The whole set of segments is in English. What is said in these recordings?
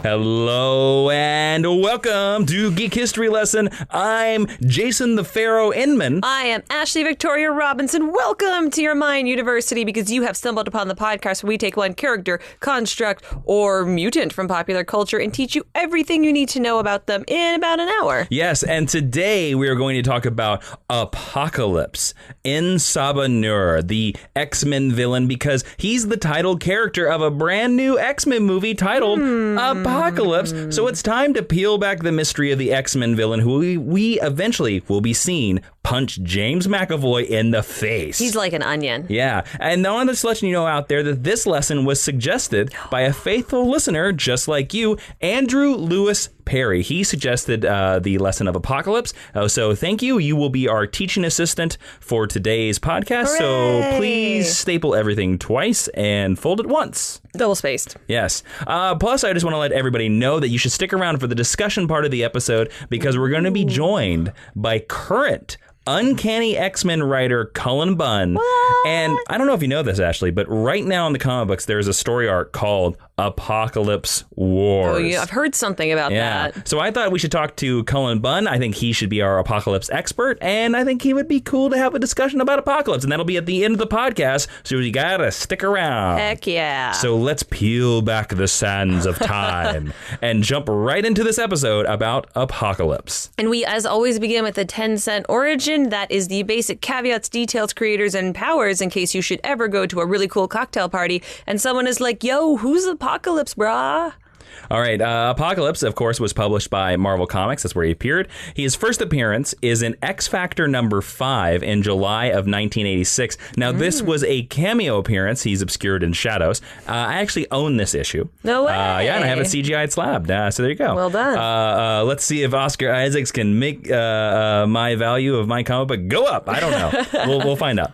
Hello and welcome to Geek History Lesson. I'm Jason the Pharaoh Inman. I am Ashley Victoria Robinson. Welcome to your Mind University, because you have stumbled upon the podcast where we take one character, construct, or mutant from popular culture and teach you everything you need to know about them in about an hour. Yes, and today we are going to talk about Apocalypse, En Sabah Nur, the X-Men villain, because he's the title character of a brand new X-Men movie titled Apocalypse. So it's time to peel back the mystery of the X-Men villain, who we eventually will be seeing punch James McAvoy in the face. He's like an onion. Yeah, and I want to just let you know out there that this lesson was suggested by a faithful listener just like you, Andrew Lewis Perry. He suggested the lesson of Apocalypse. So thank you. You will be our teaching assistant for today's podcast. Hooray! So please staple everything twice and fold it once. Double spaced. Yes. Plus, I just want to let everybody know that you should stick around for the discussion part of the episode, because we're going to be joined by current Uncanny X-Men writer Cullen Bunn. What? And I don't know if you know this, Ashley, but right now in the comic books, there's a story arc called Apocalypse Wars. Oh, yeah, I've heard something about that. So I thought we should talk to Cullen Bunn. I think he should be our Apocalypse expert, and I think he would be cool to have a discussion about Apocalypse, and that'll be at the end of the podcast, so you gotta stick around. Heck yeah. So let's peel back the sands of time and jump right into this episode about Apocalypse. And we, as always, begin with the 10-cent origin. That is the basic caveats, details, creators, and powers in case you should ever go to a really cool cocktail party and someone is like, yo, who's Apocalypse, brah? All right. Apocalypse, of course, was published by Marvel Comics. That's where he appeared. His first appearance is in X Factor number 5 in July of 1986. Now, this was a cameo appearance. He's obscured in shadows. I actually own this issue. No way. Yeah, and I have it CGI'd slabbed. So there you go. Well done. Let's see if Oscar Isaacs can make my value of my comic book go up. I don't know. We'll find out.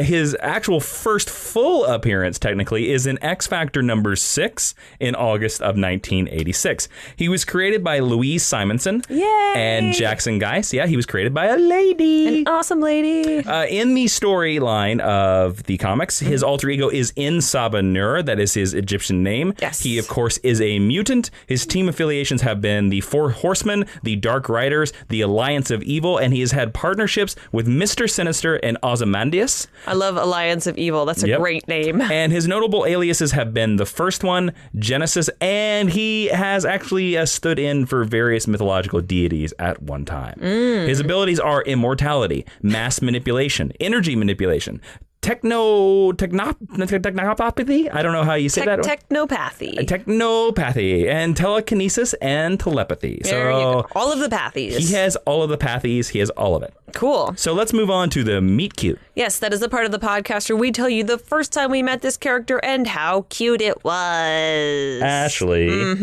His actual first full appearance, technically, is in X Factor number 6 in August of 1986. He was created by Louise Simonson. Yay! And Jackson Geist. Yeah, he was created by a lady. An awesome lady. In the storyline of the comics, his alter ego is En Sabah Nur. That is his Egyptian name. Yes. He, of course, is a mutant. His team affiliations have been the Four Horsemen, the Dark Riders, the Alliance of Evil, and he has had partnerships with Mr. Sinister and Ozymandias. I love Alliance of Evil. That's a great name. And his notable aliases have been the First One, Genesis, and he has actually stood in for various mythological deities at one time. His abilities are immortality, mass manipulation, energy manipulation, technopathy. I don't know how you say that. Technopathy. Technopathy and telekinesis and telepathy. There you go. All of the pathies. He has all of the pathies. He has all of it. Cool. So let's move on to the meet cute. Yes, that is the part of the podcast where we tell you the first time we met this character and how cute it was. Ashley,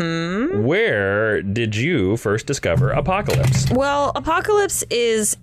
where did you first discover Apocalypse? Well, Apocalypse is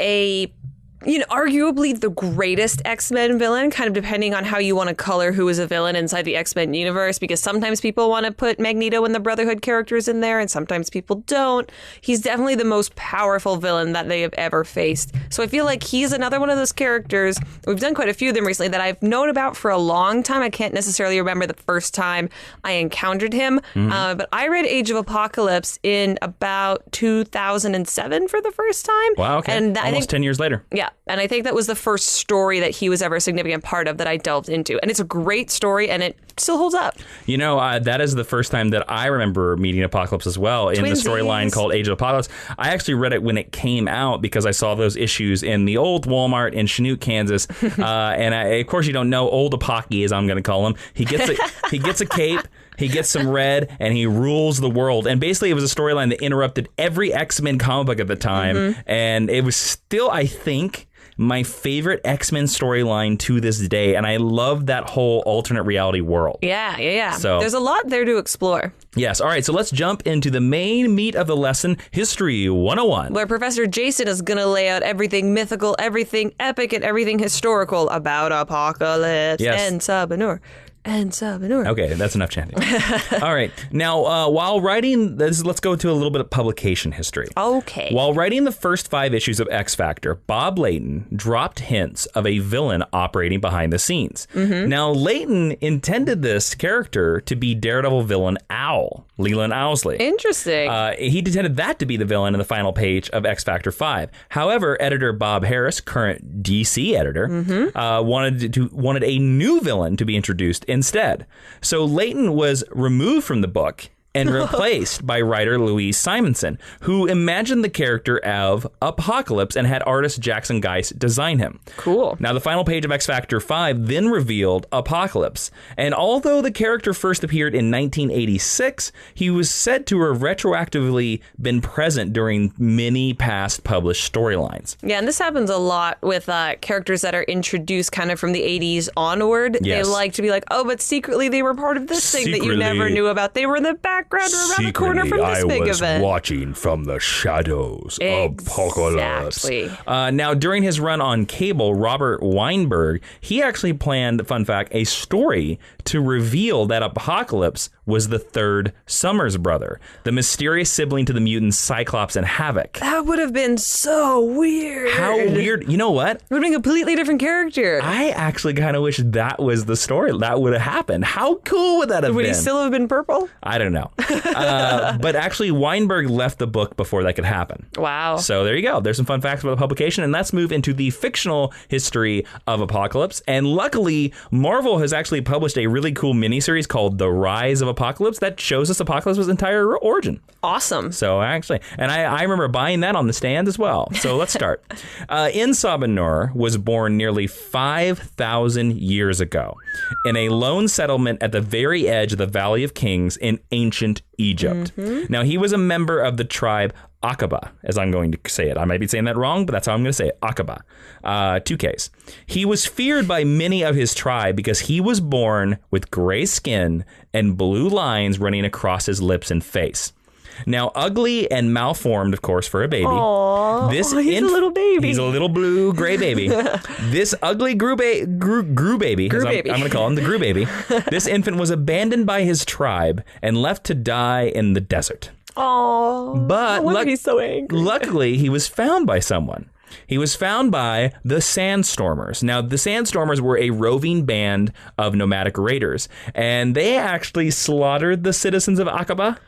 arguably the greatest X-Men villain, kind of depending on how you want to color who is a villain inside the X-Men universe, because sometimes people want to put Magneto and the Brotherhood characters in there, and sometimes people don't. He's definitely the most powerful villain that they have ever faced. So I feel like he's another one of those characters, we've done quite a few of them recently, that I've known about for a long time. I can't necessarily remember the first time I encountered him, but I read Age of Apocalypse in about 2007 for the first time. Wow, okay. And Almost 10 years later. Yeah. And I think that was the first story that he was ever a significant part of that I delved into. And it's a great story, and it still holds up. You know, that is the first time that I remember meeting Apocalypse as well in the storyline called Age of Apocalypse. I actually read it when it came out because I saw those issues in the old Walmart in Chanute, Kansas. And of course, you don't know old Apocky, as I'm going to call him. He gets a cape. He gets some red, and he rules the world. And basically, it was a storyline that interrupted every X-Men comic book at the time. And it was still, I think, my favorite X-Men storyline to this day. And I love that whole alternate reality world. Yeah. So there's a lot there to explore. Yes. All right. So let's jump into the main meat of the lesson, History 101. Where Professor Jason is going to lay out everything mythical, everything epic, and everything historical about Apocalypse. Yes. En Sabah Nur. En Sabah Nur. Okay, that's enough chanting. All right. Now, while writing this, let's go to a little bit of publication history. Okay. While writing the first 5 issues of X Factor, Bob Layton dropped hints of a villain operating behind the scenes. Now, Layton intended this character to be Daredevil villain Owl, Leland Owlsley. Interesting. He intended that to be the villain in the final page of X Factor 5. However, editor Bob Harris, current DC editor, wanted a new villain to be introduced instead. So Layton was removed from the book and replaced by writer Louise Simonson, who imagined the character of Apocalypse and had artist Jackson Geist design him. Cool. Now, the final page of X Factor 5 then revealed Apocalypse. And although the character first appeared in 1986, he was said to have retroactively been present during many past published storylines. Yeah, and this happens a lot with characters that are introduced kind of from the 80s onward. Yes. They like to be like, oh, but secretly they were part of this thing that you never knew about. They were in the background or around the corner from this big event. Watching from the shadows. Apocalypse. Exactly. Now, during his run on cable, Robert Weinberg, he actually planned, fun fact, a story to reveal that Apocalypse was the third Summers brother, the mysterious sibling to the mutants Cyclops and Havoc. That would have been so weird. How weird. You know what? It would have been a completely different character. I actually kind of wish that was the story. That would have happened. How cool would that have been? Would he still have been purple? I don't know. But actually, Weinberg left the book before that could happen. Wow. So there you go. There's some fun facts about the publication. And let's move into the fictional history of Apocalypse. And luckily, Marvel has actually published a really cool miniseries called The Rise of Apocalypse that shows us Apocalypse's entire origin. Awesome. So actually, and I remember buying that on the stand as well. So let's start. En Sabah Nur was born nearly 5,000 years ago in a lone settlement at the very edge of the Valley of Kings in ancient Egypt. Now, he was a member of the tribe Aqaba, as I'm going to say it. I might be saying that wrong, but that's how I'm going to say it. Aqaba. 2Ks. He was feared by many of his tribe because he was born with gray skin and blue lines running across his lips and face. Now, ugly and malformed, of course, for a baby. Aww, he's a little baby. He's a little blue gray baby. This ugly Gru baby, I'm going to call him the Gru baby. This infant was abandoned by his tribe and left to die in the desert. Oh, but he's so angry. Luckily, he was found by someone. He was found by the Sandstormers. Now, the Sandstormers were a roving band of nomadic raiders, and they actually slaughtered the citizens of Aqaba.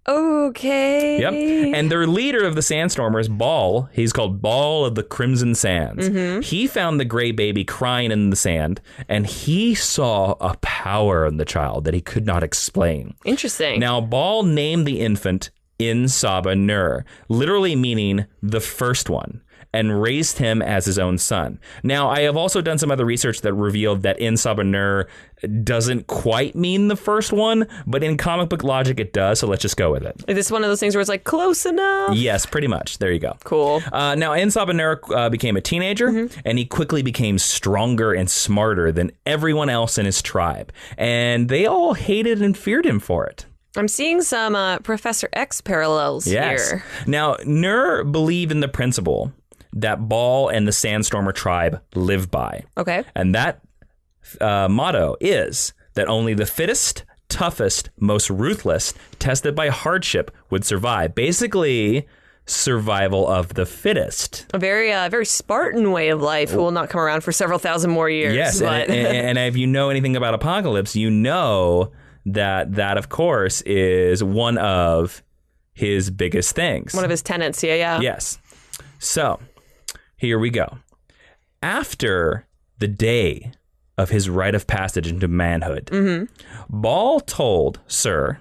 Okay. Yep. And their leader of the Sandstormers, Baal, he's called Baal of the Crimson Sands. He found the gray baby crying in the sand, and he saw a power in the child that he could not explain. Interesting. Now, Baal named the infant En Sabah Nur, literally meaning the first one, and raised him as his own son. Now, I have also done some other research that revealed that En Sabah Nur doesn't quite mean the first one, but in comic book logic it does, so let's just go with it. Is this one of those things where it's like close enough? Yes, pretty much. There you go. Cool. Now, En Sabah Nur became a teenager, and he quickly became stronger and smarter than everyone else in his tribe, and they all hated and feared him for it. I'm seeing some Professor X parallels here. Now, Nur believed in the principle that Baal and the Sandstormer tribe live by. Okay. And that motto is that only the fittest, toughest, most ruthless, tested by hardship would survive. Basically, survival of the fittest. A very Spartan way of life who will not come around for several thousand more years. Yes, but... and if you know anything about Apocalypse, you know that, of course, is one of his biggest things. One of his tenets, yeah. Yes. So, here we go. After the day of his rite of passage into manhood, Baal told Sir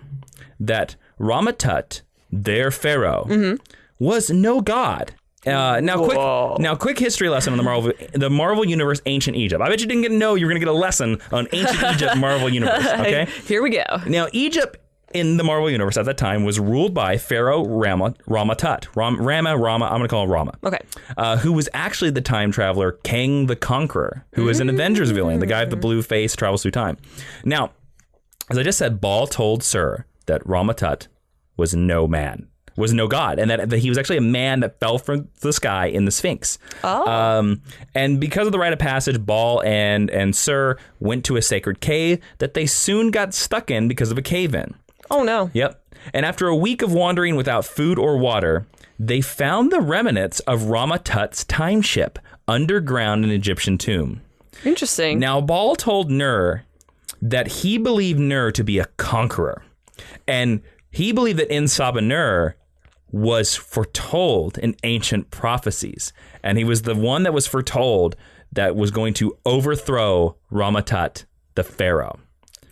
that Ramatut, their pharaoh, was no god. Now, quick history lesson on the Marvel Universe, Ancient Egypt. I bet you didn't know you were going to get a lesson on Ancient Egypt, Marvel Universe. Okay, here we go. Now, Egypt in the Marvel Universe at that time was ruled by Pharaoh Ramatut. I'm going to call him Rama. Okay. Who was actually the time traveler Kang the Conqueror, who is an Avengers villain, the guy with the blue face, travels through time. Now, as I just said, Baal told Sir that Ramatut was no man. was no god, and that he was actually a man that fell from the sky in the Sphinx. And because of the rite of passage, Baal and Sur went to a sacred cave that they soon got stuck in because of a cave-in. Oh, no. Yep. And after a week of wandering without food or water, they found the remnants of Rama-Tut's time ship underground in an Egyptian tomb. Interesting. Now, Baal told Nur that he believed Nur to be a conqueror. And he believed that En Sabah Nur was foretold in ancient prophecies. And he was the one that was foretold that was going to overthrow Rama-Tut, the pharaoh.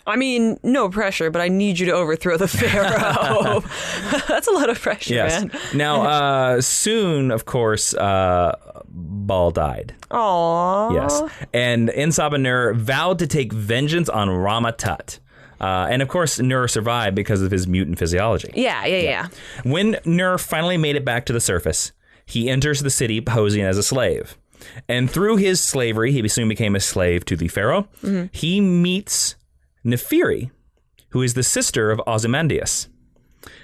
I mean, no pressure, but I need you to overthrow the pharaoh. That's a lot of pressure, man. Now, soon, of course, Baal died. Aww. Yes. And En Sabah Nur vowed to take vengeance on Rama-Tut. And of course, Nur survived because of his mutant physiology. Yeah. When Nur finally made it back to the surface, he enters the city posing as a slave. And through his slavery, he soon became a slave to the pharaoh. Mm-hmm. He meets Nephiri, who is the sister of Ozymandias.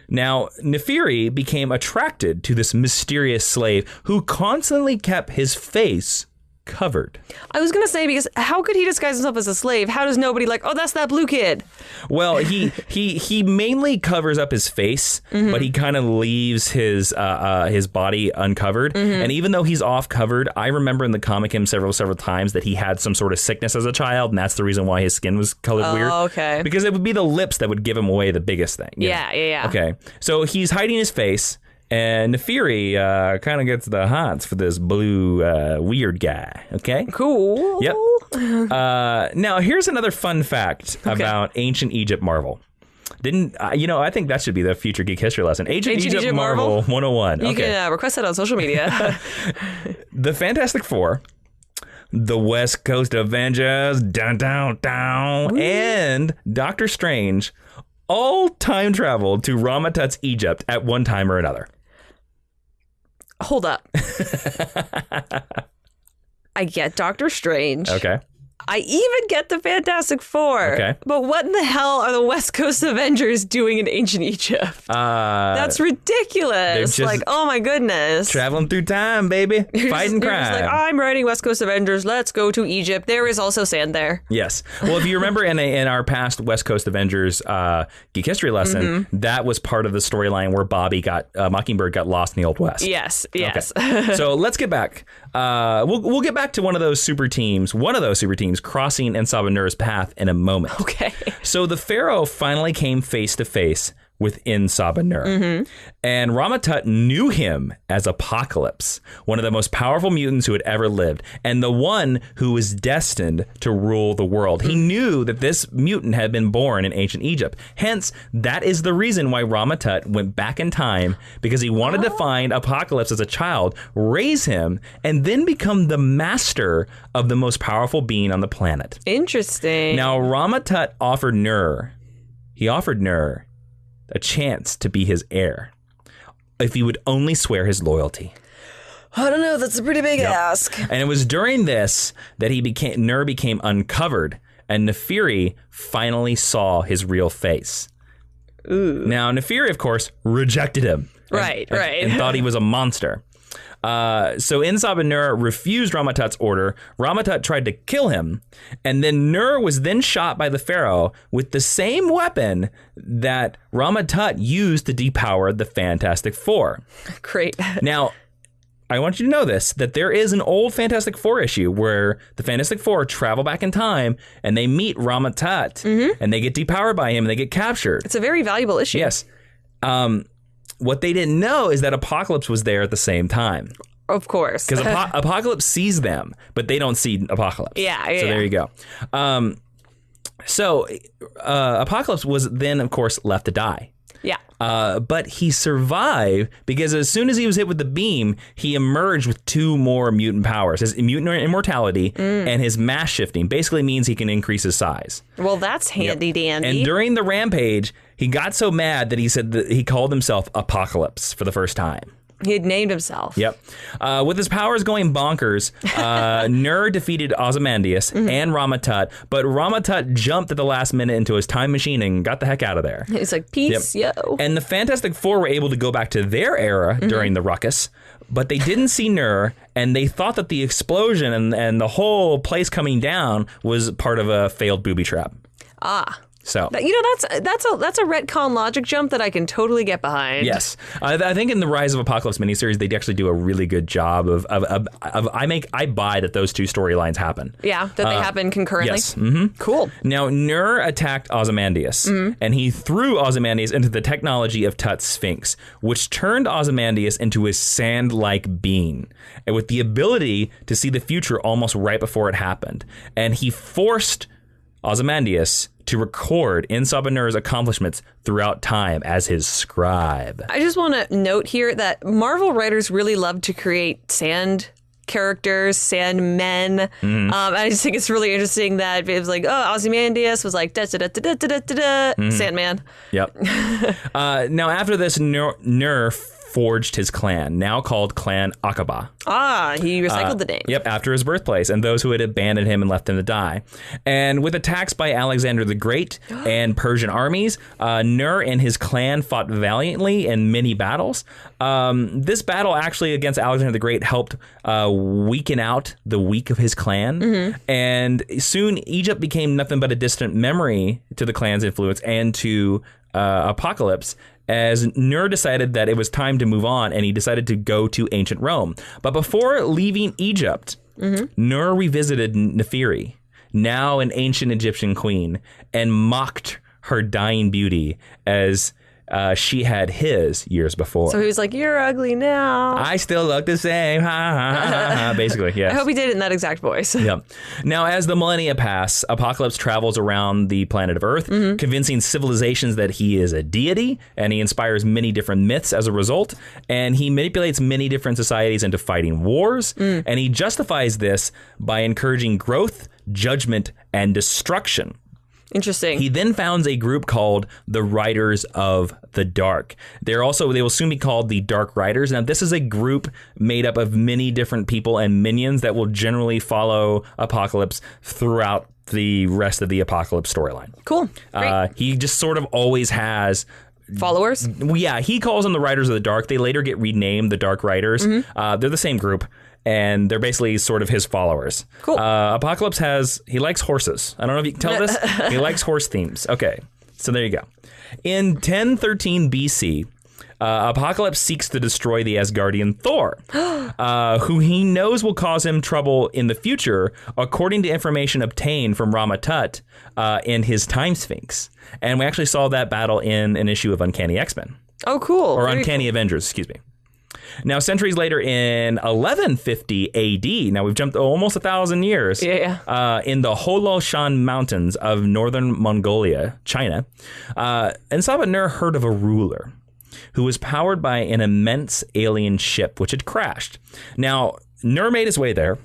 Now, Nephiri became attracted to this mysterious slave who constantly kept his face covered. I was going to say, because how could he disguise himself as a slave? How does nobody like, oh, that's that blue kid? Well, he mainly covers up his face, but he kind of leaves his body uncovered. And even though he's off covered, I remember in the comic him several times that he had some sort of sickness as a child, and that's the reason why his skin was colored weird. Oh, okay. Because it would be the lips that would give him away the biggest thing. Yeah. Okay, so he's hiding his face. And Nephiri kind of gets the hots for this blue weird guy, okay? Cool. Yep. Now, here's another fun fact about Ancient Egypt Marvel. I think that should be the future Geek History lesson. Ancient Egypt Marvel 101. You can request that on social media. The Fantastic Four, the West Coast Avengers, and Doctor Strange all time traveled to Rama-Tut's Egypt at one time or another. Hold up. I get Doctor Strange. Okay. I even get the Fantastic Four. Okay. But what in the hell are the West Coast Avengers doing in ancient Egypt? That's ridiculous. Like, oh my goodness. Traveling through time, baby. Fighting crime. Just like, I'm writing West Coast Avengers. Let's go to Egypt. There is also sand there. Yes. Well, if you remember in our past West Coast Avengers Geek History lesson, that was part of the storyline where Mockingbird got lost in the Old West. Yes. Okay. So let's get back. We'll get back to one of those super teams crossing En Sabah Nur's path in a moment. Okay. So the pharaoh finally came face to face with En Sabah Nur. And Rama-Tut knew him as Apocalypse, one of the most powerful mutants who had ever lived, and the one who was destined to rule the world. He knew that this mutant had been born in ancient Egypt. Hence, that is the reason why Rama-Tut went back in time, because he wanted to find Apocalypse as a child, raise him, and then become the master of the most powerful being on the planet. Interesting. Now, Rama-Tut offered Nur a chance to be his heir if he would only swear his loyalty. I don't know. That's a pretty big ask. And it was during this that Nur became uncovered, and Nephiri finally saw his real face. Ooh. Now, Nephiri, of course, rejected him. Right. And thought he was a monster. So En Sabah Nur refused Rama-Tut's order. Rama-Tut tried to kill him, and then Nur was then shot by the pharaoh with the same weapon that Rama-Tut used to depower the Fantastic Four. Great. Now, I want you to know this, that there is an old Fantastic Four issue where the Fantastic Four travel back in time and they meet Rama-Tut and they get depowered by him and they get captured. It's a very valuable issue. Yes. What they didn't know is that Apocalypse was there at the same time. Of course. Because Apocalypse sees them, but they don't see Apocalypse. Yeah. So there you go. So Apocalypse was then, of course, left to die. Yeah. But he survived because as soon as he was hit with the beam, he emerged with two more mutant powers. His mutant immortality and his mass shifting basically means he can increase his size. Well, that's handy dandy. And during the rampage, he got so mad that he said that he called himself Apocalypse for the first time. He had named himself. Yep. With his powers going bonkers, Nur defeated Ozymandias and Rama-Tut, but Rama-Tut jumped at the last minute into his time machine and got the heck out of there. He's like, peace, yo. And the Fantastic Four were able to go back to their era during the ruckus, but they didn't see Nur, and they thought that the explosion and the whole place coming down was part of a failed booby trap. Ah. So that's a retcon logic jump that I can totally get behind. Yes, I think in the Rise of Apocalypse miniseries they actually do a really good job of I buy that those two storylines happen. Yeah, that they happen concurrently. Yes, mm-hmm. Cool. Now Nur attacked Ozymandias, and he threw Ozymandias into the technology of Tut's Sphinx, which turned Ozymandias into a sand-like being, and with the ability to see the future almost right before it happened. And he forced Ozymandias to record En Sabah Nur's accomplishments throughout time as his scribe. I just want to note here that Marvel writers really love to create sand characters, sand men. I just think it's really interesting that it was like, oh, Ozymandias was like, Sandman. Yep. Now, after this, Nur forged his clan, now called Clan Aqaba. Ah, he recycled the name. Yep, after his birthplace, and those who had abandoned him and left him to die. And with attacks by Alexander the Great and Persian armies, Nur and his clan fought valiantly in many battles. This battle actually against Alexander the Great helped weaken out the weak of his clan. And soon Egypt became nothing but a distant memory to the clan's influence and to Apocalypse, as Nur decided that it was time to move on, and he decided to go to ancient Rome. But before leaving Egypt, Nur revisited Neferi, now an ancient Egyptian queen, and mocked her dying beauty as she had his years before. So he was like, you're ugly now. I still look the same. Ha, ha, ha, ha. Basically, yes. I hope he did it in that exact voice. Yeah. Now, as the millennia pass, Apocalypse travels around the planet of Earth, convincing civilizations that he is a deity, and he inspires many different myths as a result, and he manipulates many different societies into fighting wars, and he justifies this by encouraging growth, judgment, and destruction. Interesting. He then founds a group called the Riders of the Dark. They will soon be called the Dark Riders. Now, this is a group made up of many different people and minions that will generally follow Apocalypse throughout the rest of the Apocalypse storyline. Cool. Great. He just sort of always has followers. Yeah, he calls them the Riders of the Dark. They later get renamed the Dark Riders. They're the same group. And they're basically sort of his followers. Cool. Apocalypse he likes horses. I don't know if you can tell this. He likes horse themes. Okay, so there you go. In 1013 BC, Apocalypse seeks to destroy the Asgardian Thor, who he knows will cause him trouble in the future, according to information obtained from Rama-Tut in his Time Sphinx. And we actually saw that battle in an issue of Uncanny X-Men. Oh, cool. Or Uncanny Avengers, excuse me. Now, centuries later, in 1150 AD, now we've jumped almost 1,000 years, in the Holoshan Mountains of northern Mongolia, China, En Sabah Nur heard of a ruler who was powered by an immense alien ship which had crashed. Now, Nur made his way there,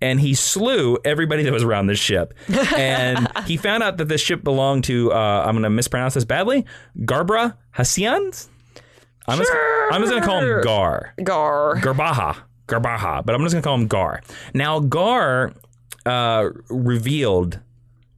and he slew everybody that was around this ship. And he found out that this ship belonged to, I'm going to mispronounce this badly, Garbra Hassians? I'm just going to call him Gar. Garbaha. But I'm just going to call him Gar. Now, Gar revealed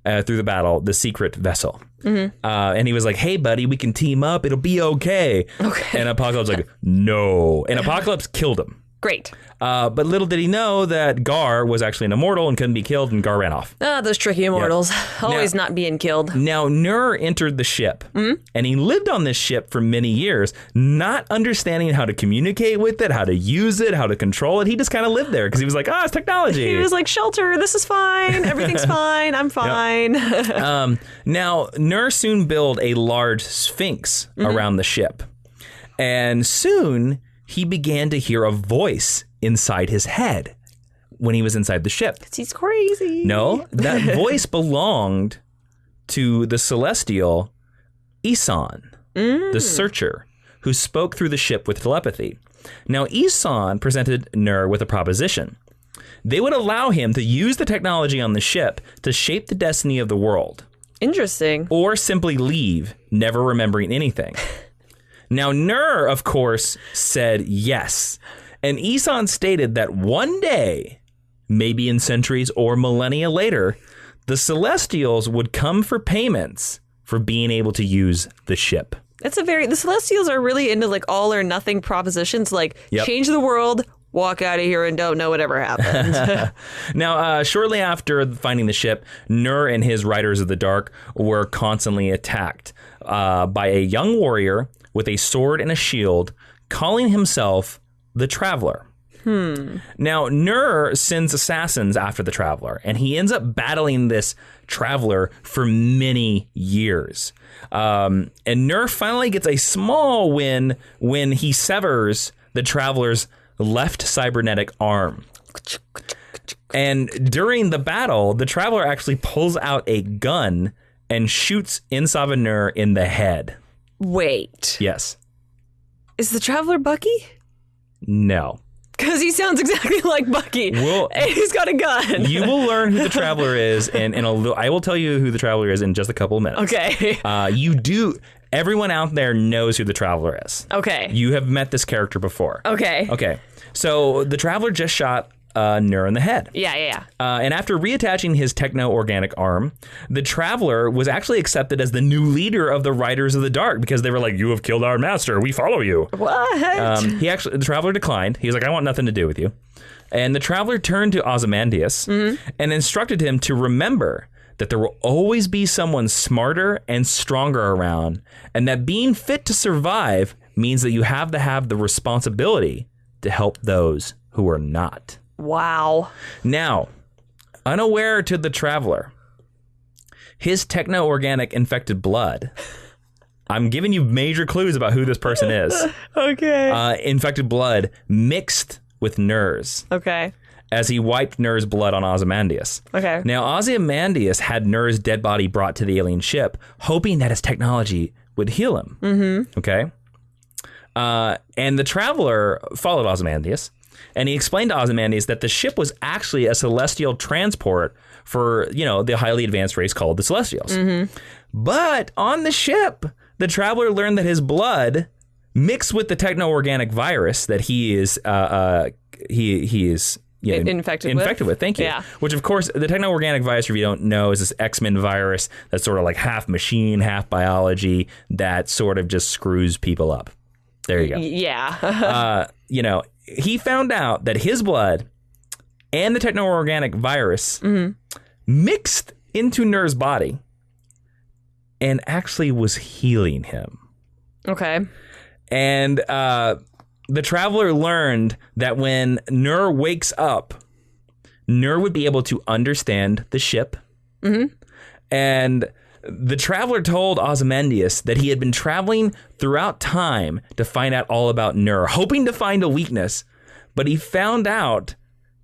through the battle the secret vessel. And he was like, hey, buddy, we can team up. It'll be okay. And Apocalypse was like, no. And Apocalypse killed him. Great. But little did he know that Gar was actually an immortal and couldn't be killed, and Gar ran off. Ah, those tricky immortals. Always not being killed. Now, Nur entered the ship, and he lived on this ship for many years, not understanding how to communicate with it, how to use it, how to control it. He just kind of lived there because he was like, it's technology. He was like, shelter, this is fine. Everything's fine. I'm fine. Now, Nur soon built a large sphinx around the ship, and soon he began to hear a voice inside his head when he was inside the ship. He's crazy. No, that voice belonged to the celestial Isan, the searcher, who spoke through the ship with telepathy. Now, Isan presented Nur with a proposition. They would allow him to use the technology on the ship to shape the destiny of the world. Interesting. Or simply leave, never remembering anything. Now, Nur, of course, said yes. And Isan stated that one day, maybe in centuries or millennia later, the Celestials would come for payments for being able to use the ship. The Celestials are really into like all or nothing propositions, like change the world, walk out of here and don't know whatever happened. Now, shortly after finding the ship, Nur and his Riders of the Dark were constantly attacked by a young warrior with a sword and a shield, calling himself the Traveler. Now, Nur sends assassins after the Traveler, and he ends up battling this Traveler for many years. And Nur finally gets a small win when he severs the Traveler's left cybernetic arm. And during the battle, the Traveler actually pulls out a gun and shoots En Sabah Nur in the head. Wait. Yes. Is the Traveler Bucky? No. Because he sounds exactly like Bucky. And he's got a gun. You will learn who the Traveler is, and I will tell you who the Traveler is in just a couple of minutes. Okay. Everyone out there knows who the Traveler is. Okay. You have met this character before. Okay. Okay. So the Traveler just shot Nur in the head. Yeah. And after reattaching his techno-organic arm, the Traveler was actually accepted as the new leader of the Riders of the Dark because they were like, "You have killed our master. We follow you." What? The Traveler declined. He was like, "I want nothing to do with you." And the Traveler turned to Ozymandias and instructed him to remember that there will always be someone smarter and stronger around, and that being fit to survive means that you have to have the responsibility to help those who are not. Wow. Now, unaware to the Traveler, his techno-organic infected blood, I'm giving you major clues about who this person is. Okay. Infected blood mixed with Nur's. Okay. As he wiped Nur's blood on Ozymandias. Okay. Now, Ozymandias had Nur's dead body brought to the alien ship, hoping that his technology would heal him. Mm-hmm. Okay? And the Traveler followed Ozymandias, and he explained to Ozymandias that the ship was actually a celestial transport for, the highly advanced race called the Celestials. Mm-hmm. But on the ship, the Traveler learned that his blood mixed with the techno-organic virus that he is infected with. Thank you. Yeah. Which, of course, the techno-organic virus, if you don't know, is this X-Men virus that's sort of like half machine, half biology that sort of just screws people up. There you go. Yeah. He found out that his blood and the techno-organic virus mixed into Nur's body and actually was healing him. Okay. And the Traveler learned that when Nur wakes up, Nur would be able to understand the ship. Mm-hmm. And the Traveler told Ozymandias that he had been traveling throughout time to find out all about Nur, hoping to find a weakness. But he found out,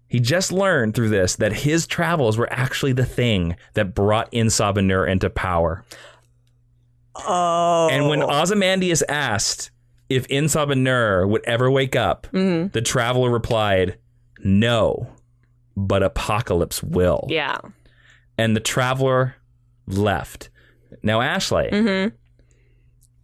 he just learned through this, that his travels were actually the thing that brought En Sabah Nur into power. Oh. And when Ozymandias asked if En Sabah Nur would ever wake up, the Traveler replied, "No, but Apocalypse will." Yeah. And the Traveler left. Now, Ashley,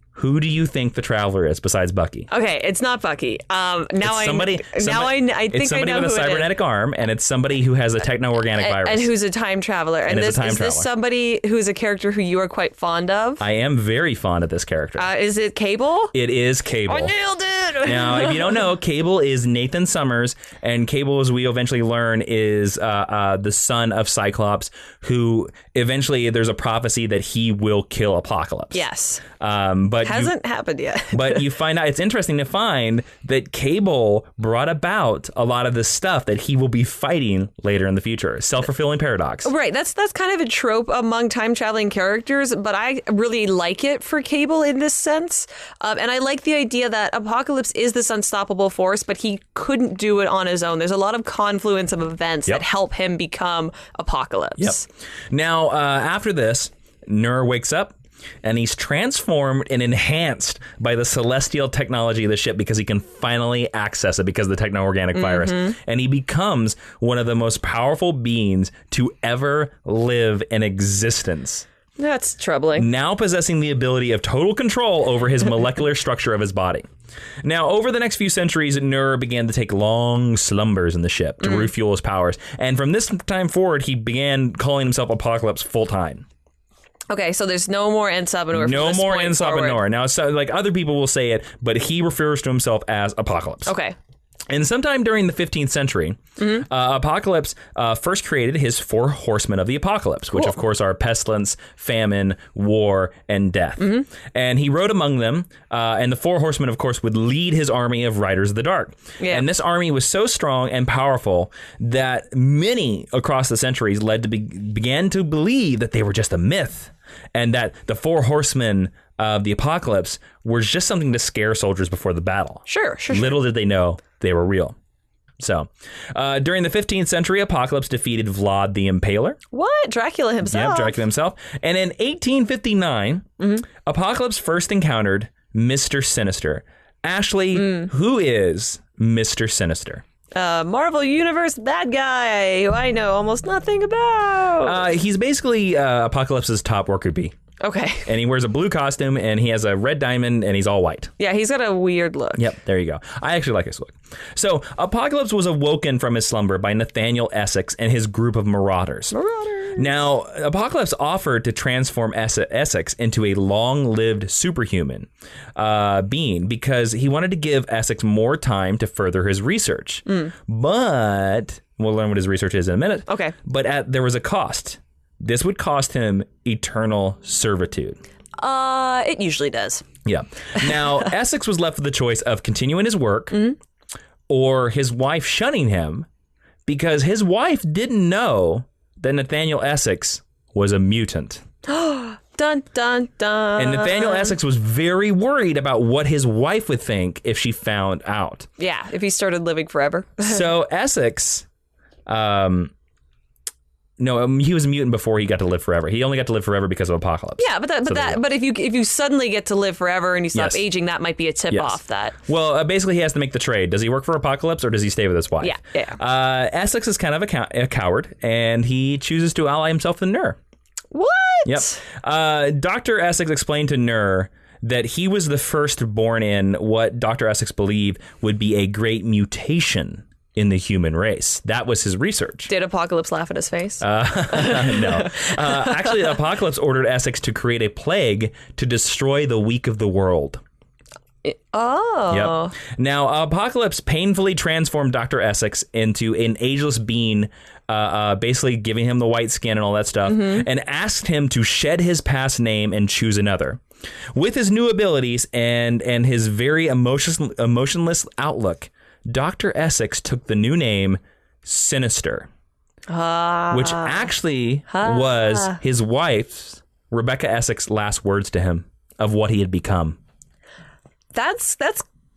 who do you think the Traveler is besides Bucky? Okay, it's not Bucky. I think it's somebody I know with a who cybernetic arm, and it's somebody who has a techno-organic virus. And who's a time traveler. And is this somebody who's a character who you are quite fond of? I am very fond of this character. Is it Cable? It is Cable. I nailed it! Now, if you don't know, Cable is Nathan Summers, and Cable, as we eventually learn, is the son of Cyclops, who eventually there's a prophecy that he will kill Apocalypse. Yes. But hasn't happened yet. But you find out, it's interesting to find that Cable brought about a lot of the stuff that he will be fighting later in the future. Self-fulfilling paradox. Right. That's kind of a trope among time-traveling characters, but I really like it for Cable in this sense. And I like the idea that Apocalypse is this unstoppable force, but he couldn't do it on his own. There's a lot of confluence of events that help him become Apocalypse. Yep. Now, after this, Nur wakes up, and he's transformed and enhanced by the celestial technology of the ship because he can finally access it because of the techno-organic virus. And he becomes one of the most powerful beings to ever live in existence. That's troubling. Now possessing the ability of total control over his molecular structure of his body. Now, over the next few centuries, Nur began to take long slumbers in the ship to refuel his powers. And from this time forward, he began calling himself Apocalypse full-time. Okay, so there's no more En Sabah Nur. No more En Sabah Nur. Now, so, like other people will say it, but he refers to himself as Apocalypse. Okay. And sometime during the 15th century, Apocalypse first created his Four Horsemen of the Apocalypse, which, of course, are pestilence, famine, war, and death. And he wrote among them, and the Four Horsemen, of course, would lead his army of Riders of the Dark. Yeah. And this army was so strong and powerful that many across the centuries began to believe that they were just a myth, and that the Four Horsemen of the Apocalypse were just something to scare soldiers before the battle. Sure. Little did they know they were real. So, during the 15th century, Apocalypse defeated Vlad the Impaler. What? Dracula himself? Yep, Dracula himself. And in 1859, Apocalypse first encountered Mr. Sinister. Ashley, who is Mr. Sinister? Marvel Universe bad guy who I know almost nothing about. He's basically Apocalypse's top worker bee. Okay. And he wears a blue costume, and he has a red diamond, and he's all white. Yeah, he's got a weird look. Yep, there you go. I actually like his look. So, Apocalypse was awoken from his slumber by Nathaniel Essex and his group of marauders. Now, Apocalypse offered to transform Essex into a long-lived superhuman being because he wanted to give Essex more time to further his research. But, we'll learn what his research is in a minute. Okay. But there was a cost. This would cost him eternal servitude. It usually does. Yeah. Now, Essex was left with the choice of continuing his work or his wife shunning him because his wife didn't know that Nathaniel Essex was a mutant. Dun, dun, dun. And Nathaniel Essex was very worried about what his wife would think if she found out. Yeah, if he started living forever. So Essex... No, he was a mutant before he got to live forever. He only got to live forever because of Apocalypse. Yeah, but if you suddenly get to live forever and you stop aging, that might be a tip off that. Well, basically he has to make the trade. Does he work for Apocalypse or does he stay with his wife? Yeah. Essex is kind of a coward, and he chooses to ally himself with Nur. What? Yep. Dr. Essex explained to Nur that he was the first born in what Dr. Essex believed would be a great mutation in the human race. That was his research. Did Apocalypse laugh at his face? No. Actually, Apocalypse ordered Essex to create a plague to destroy the weak of the world. Yep. Now, Apocalypse painfully transformed Dr. Essex into an ageless being, basically giving him the white skin and all that stuff, and asked him to shed his past name and choose another. With his new abilities and his very emotionless outlook, Dr. Essex took the new name Sinister, which actually was his wife's, Rebecca Essex, last words to him of what he had become. That's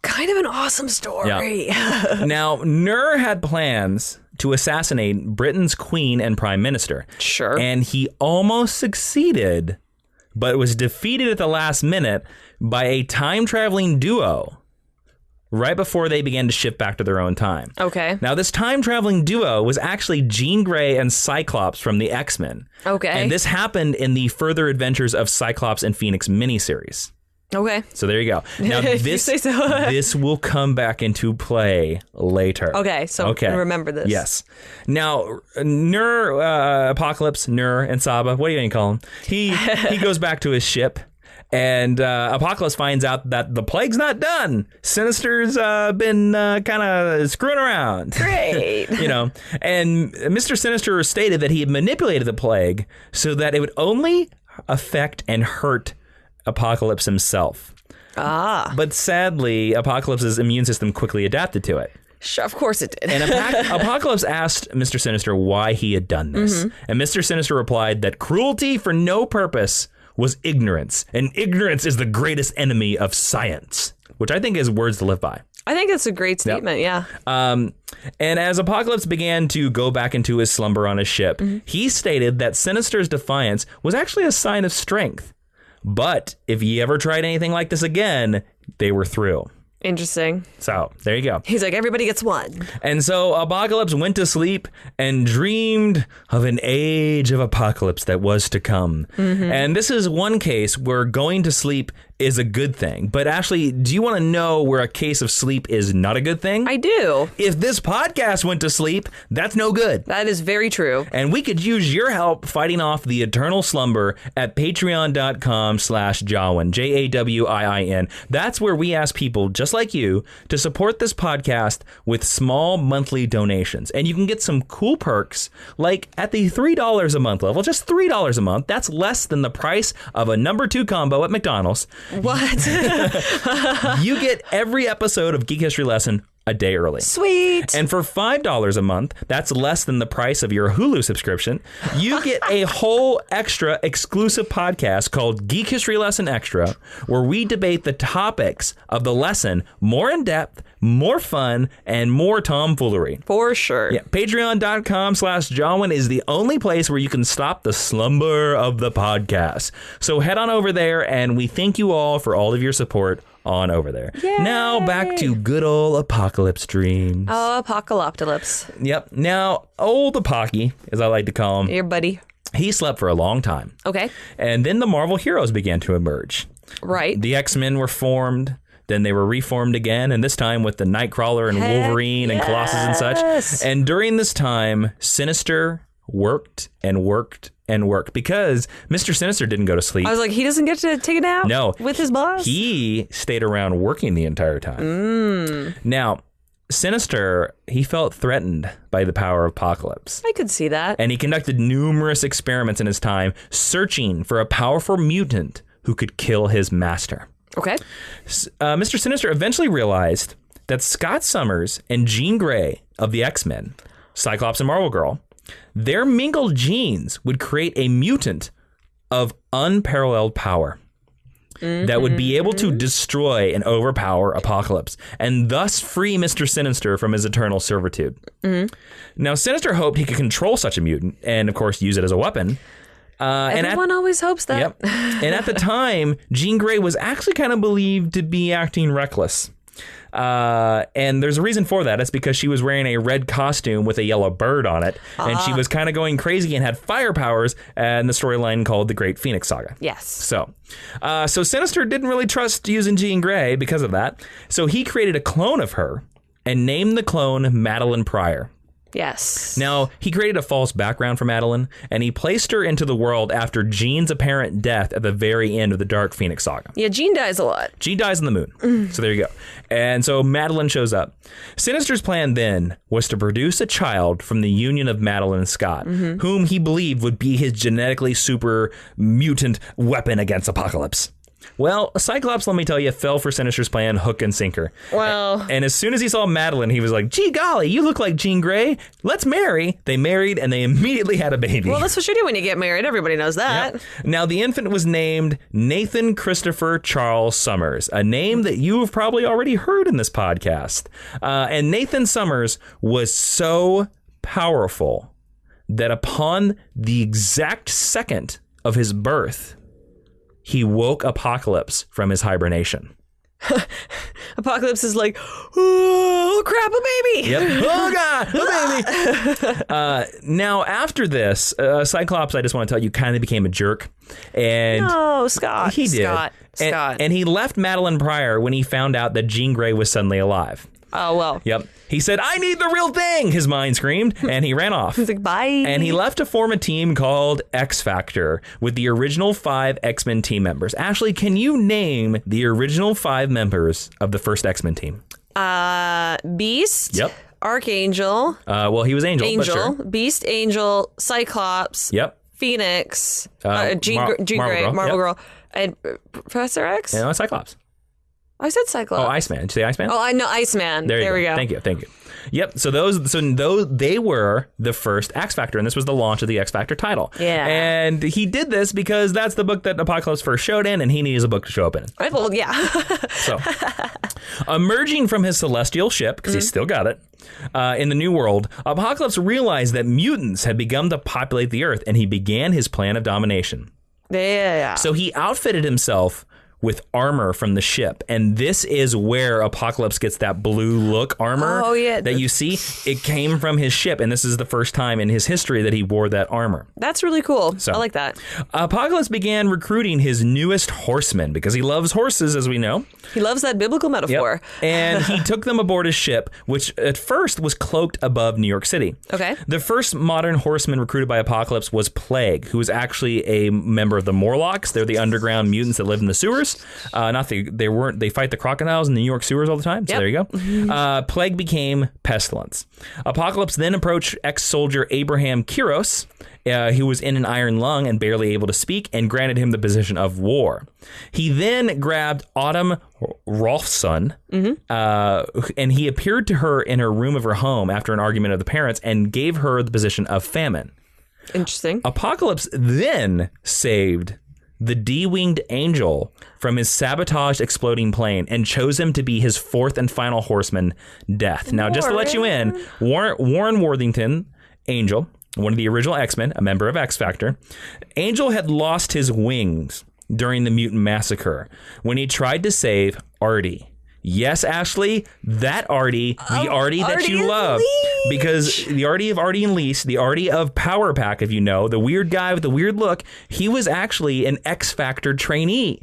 kind of an awesome story. Yeah. Now, Nur had plans to assassinate Britain's Queen and Prime Minister. Sure. And he almost succeeded, but was defeated at the last minute by a time-traveling duo right before they began to shift back to their own time. Okay. Now, this time-traveling duo was actually Jean Grey and Cyclops from the X-Men. Okay. And this happened in the Further Adventures of Cyclops and Phoenix miniseries. Okay. So there you go. Now, this will come back into play later. Okay, so remember this. Yes. Now, Apocalypse, Nur, En Sabah, what are you going to call him? He goes back to his ship. And Apocalypse finds out that the plague's not done. Sinister's been kind of screwing around. Great. And Mr. Sinister stated that he had manipulated the plague so that it would only affect and hurt Apocalypse himself. But sadly, Apocalypse's immune system quickly adapted to it. Sure, of course it did. And Apocalypse asked Mr. Sinister why he had done this. And Mr. Sinister replied that cruelty for no purpose was ignorance, and ignorance is the greatest enemy of science, which I think is words to live by. I think that's a great statement, yeah. And as Apocalypse began to go back into his slumber on his ship, he stated that Sinister's defiance was actually a sign of strength. But if he ever tried anything like this again, they were through. Interesting. So there you go. He's like, everybody gets one. And so Apocalypse went to sleep and dreamed of an age of apocalypse that was to come. And this is one case where going to sleep is a good thing. But Ashley, do you want to know where a case of sleep is not a good thing? I do. If this podcast went to sleep, that's no good. That is very true. And we could use your help fighting off the eternal slumber at patreon.com/Jawin, Jawin. That's where we ask people just like you to support this podcast with small monthly donations. And you can get some cool perks like at the $3 a month level, just $3 a month. That's less than the price of a number 2 combo at McDonald's. What? You get every episode of Geek History Lesson a day early. Sweet. And for $5 a month, that's less than the price of your Hulu subscription, you get a whole extra exclusive podcast called Geek History Lesson Extra, where we debate the topics of the lesson more in depth, more fun, and more tomfoolery. For sure. Yeah, patreon.com/Jawin is the only place where you can stop the slumber of the podcast. So head on over there, and we thank you all for all of your support on over there. Yay. Now back to good old apocalypse dreams. Oh, apocalypse. Yep. Now, old Apocky, as I like to call him, Your buddy. he slept for a long time. Okay. And then the Marvel heroes began to emerge. Right. The X-Men were formed. Then they were reformed again, and this time with the Nightcrawler and Wolverine and Colossus and such. And during this time, Sinister worked and worked and worked because Mr. Sinister didn't go to sleep. I was like, he doesn't get to take a nap? No. With his boss? He stayed around working the entire time. Now, Sinister, he felt threatened by the power of Apocalypse. I could see that. And he conducted numerous experiments in his time, searching for a powerful mutant who could kill his master. Okay. Mr. Sinister eventually realized that Scott Summers and Jean Grey of the X-Men, Cyclops and Marvel Girl, their mingled genes would create a mutant of unparalleled power that would be able to destroy and overpower Apocalypse and thus free Mr. Sinister from his eternal servitude. Now, Sinister hoped he could control such a mutant and, of course, use it as a weapon. Everyone always hopes that. Yep. And at the time, Jean Grey was actually kind of believed to be acting reckless. And there's a reason for that. It's because she was wearing a red costume with a yellow bird on it. And she was kind of going crazy and had fire powers in the storyline called The Great Phoenix Saga. Yes. So Sinister didn't really trust using Jean Grey because of that. So he created a clone of her and named the clone Madeline Pryor. Yes. Now, he created a false background for Madeline, and he placed her into the world after Jean's apparent death at the very end of the Dark Phoenix Saga. Yeah, Jean dies a lot. Jean dies on the moon. So there you go. And so Madeline shows up. Sinister's plan then was to produce a child from the union of Madeline and Scott, whom he believed would be his genetically super mutant weapon against Apocalypse. Well, Cyclops, let me tell you, fell for Sinister's plan, hook and sinker. Well. And as soon as he saw Madeline, he was like, gee golly, you look like Jean Grey. Let's marry. They married, and they immediately had a baby. Well, that's what you do when you get married. Everybody knows that. Yep. Now, the infant was named Nathan Christopher Charles Summers, a name that you have probably already heard in this podcast. And Nathan Summers was so powerful that upon the exact second of his birth, he woke Apocalypse from his hibernation. Apocalypse is like, oh, crap, a baby. Yep. Oh, God, a baby. Now, after this, Cyclops, I just want to tell you, kind of became a jerk. And no, Scott. He did. Scott. And he left Madeline Pryor when he found out that Jean Grey was suddenly alive. Oh, well. Yep. He said, I need the real thing, his mind screamed, and he ran off. He's like, bye. And he left to form a team called X Factor with the original 5 X-Men team members. Ashley, can you name the original 5 members of the first X-Men team? Beast. Yep. Archangel. Well, he was Angel. But sure. Beast, Angel, Cyclops. Yep. Phoenix. Jean Grey, Marvel Girl. And Professor X? No, Cyclops. I said Cyclops. Oh, Iceman. Did you say Iceman? Oh, I know Iceman. There we go. Thank you. Yep. So they were the first X Factor, and this was the launch of the X Factor title. Yeah. And he did this because that's the book that Apocalypse first showed in, and he needs a book to show up in. Well, yeah. So, emerging from his celestial ship, because he's still got it, in the New World, Apocalypse realized that mutants had begun to populate the Earth, and he began his plan of domination. Yeah. So he outfitted himself with armor from the ship. And this is where Apocalypse gets that blue look armor that you see. It came from his ship, and this is the first time in his history that he wore that armor. That's really cool. I like that. Apocalypse began recruiting his newest horsemen because he loves horses, as we know. He loves that biblical metaphor. Yep. And he took them aboard his ship, which at first was cloaked above New York City. Okay. The first modern horseman recruited by Apocalypse was Plague, who was actually a member of the Morlocks. They're the underground mutants that live in the sewers. They fight the crocodiles in the New York sewers all the time. So there you go. Plague became Pestilence. Apocalypse then approached ex-soldier Abraham Kiros, who was in an iron lung and barely able to speak, and granted him the position of War. He then grabbed Autumn Rolfson, and he appeared to her in her room of her home after an argument of the parents and gave her the position of Famine. Interesting. Apocalypse then saved the D-winged angel from his sabotaged exploding plane and chose him to be his fourth and final horseman, Death. Now, just to let you in, Warren Worthington, Angel, one of the original X-Men, a member of X Factor, Angel had lost his wings during the mutant massacre when he tried to save Artie. Yes, Ashley, that Artie, the Artie that you love. Because the Artie of Artie and Lise, the Artie of Power Pack, if you know, the weird guy with the weird look, he was actually an X Factor trainee.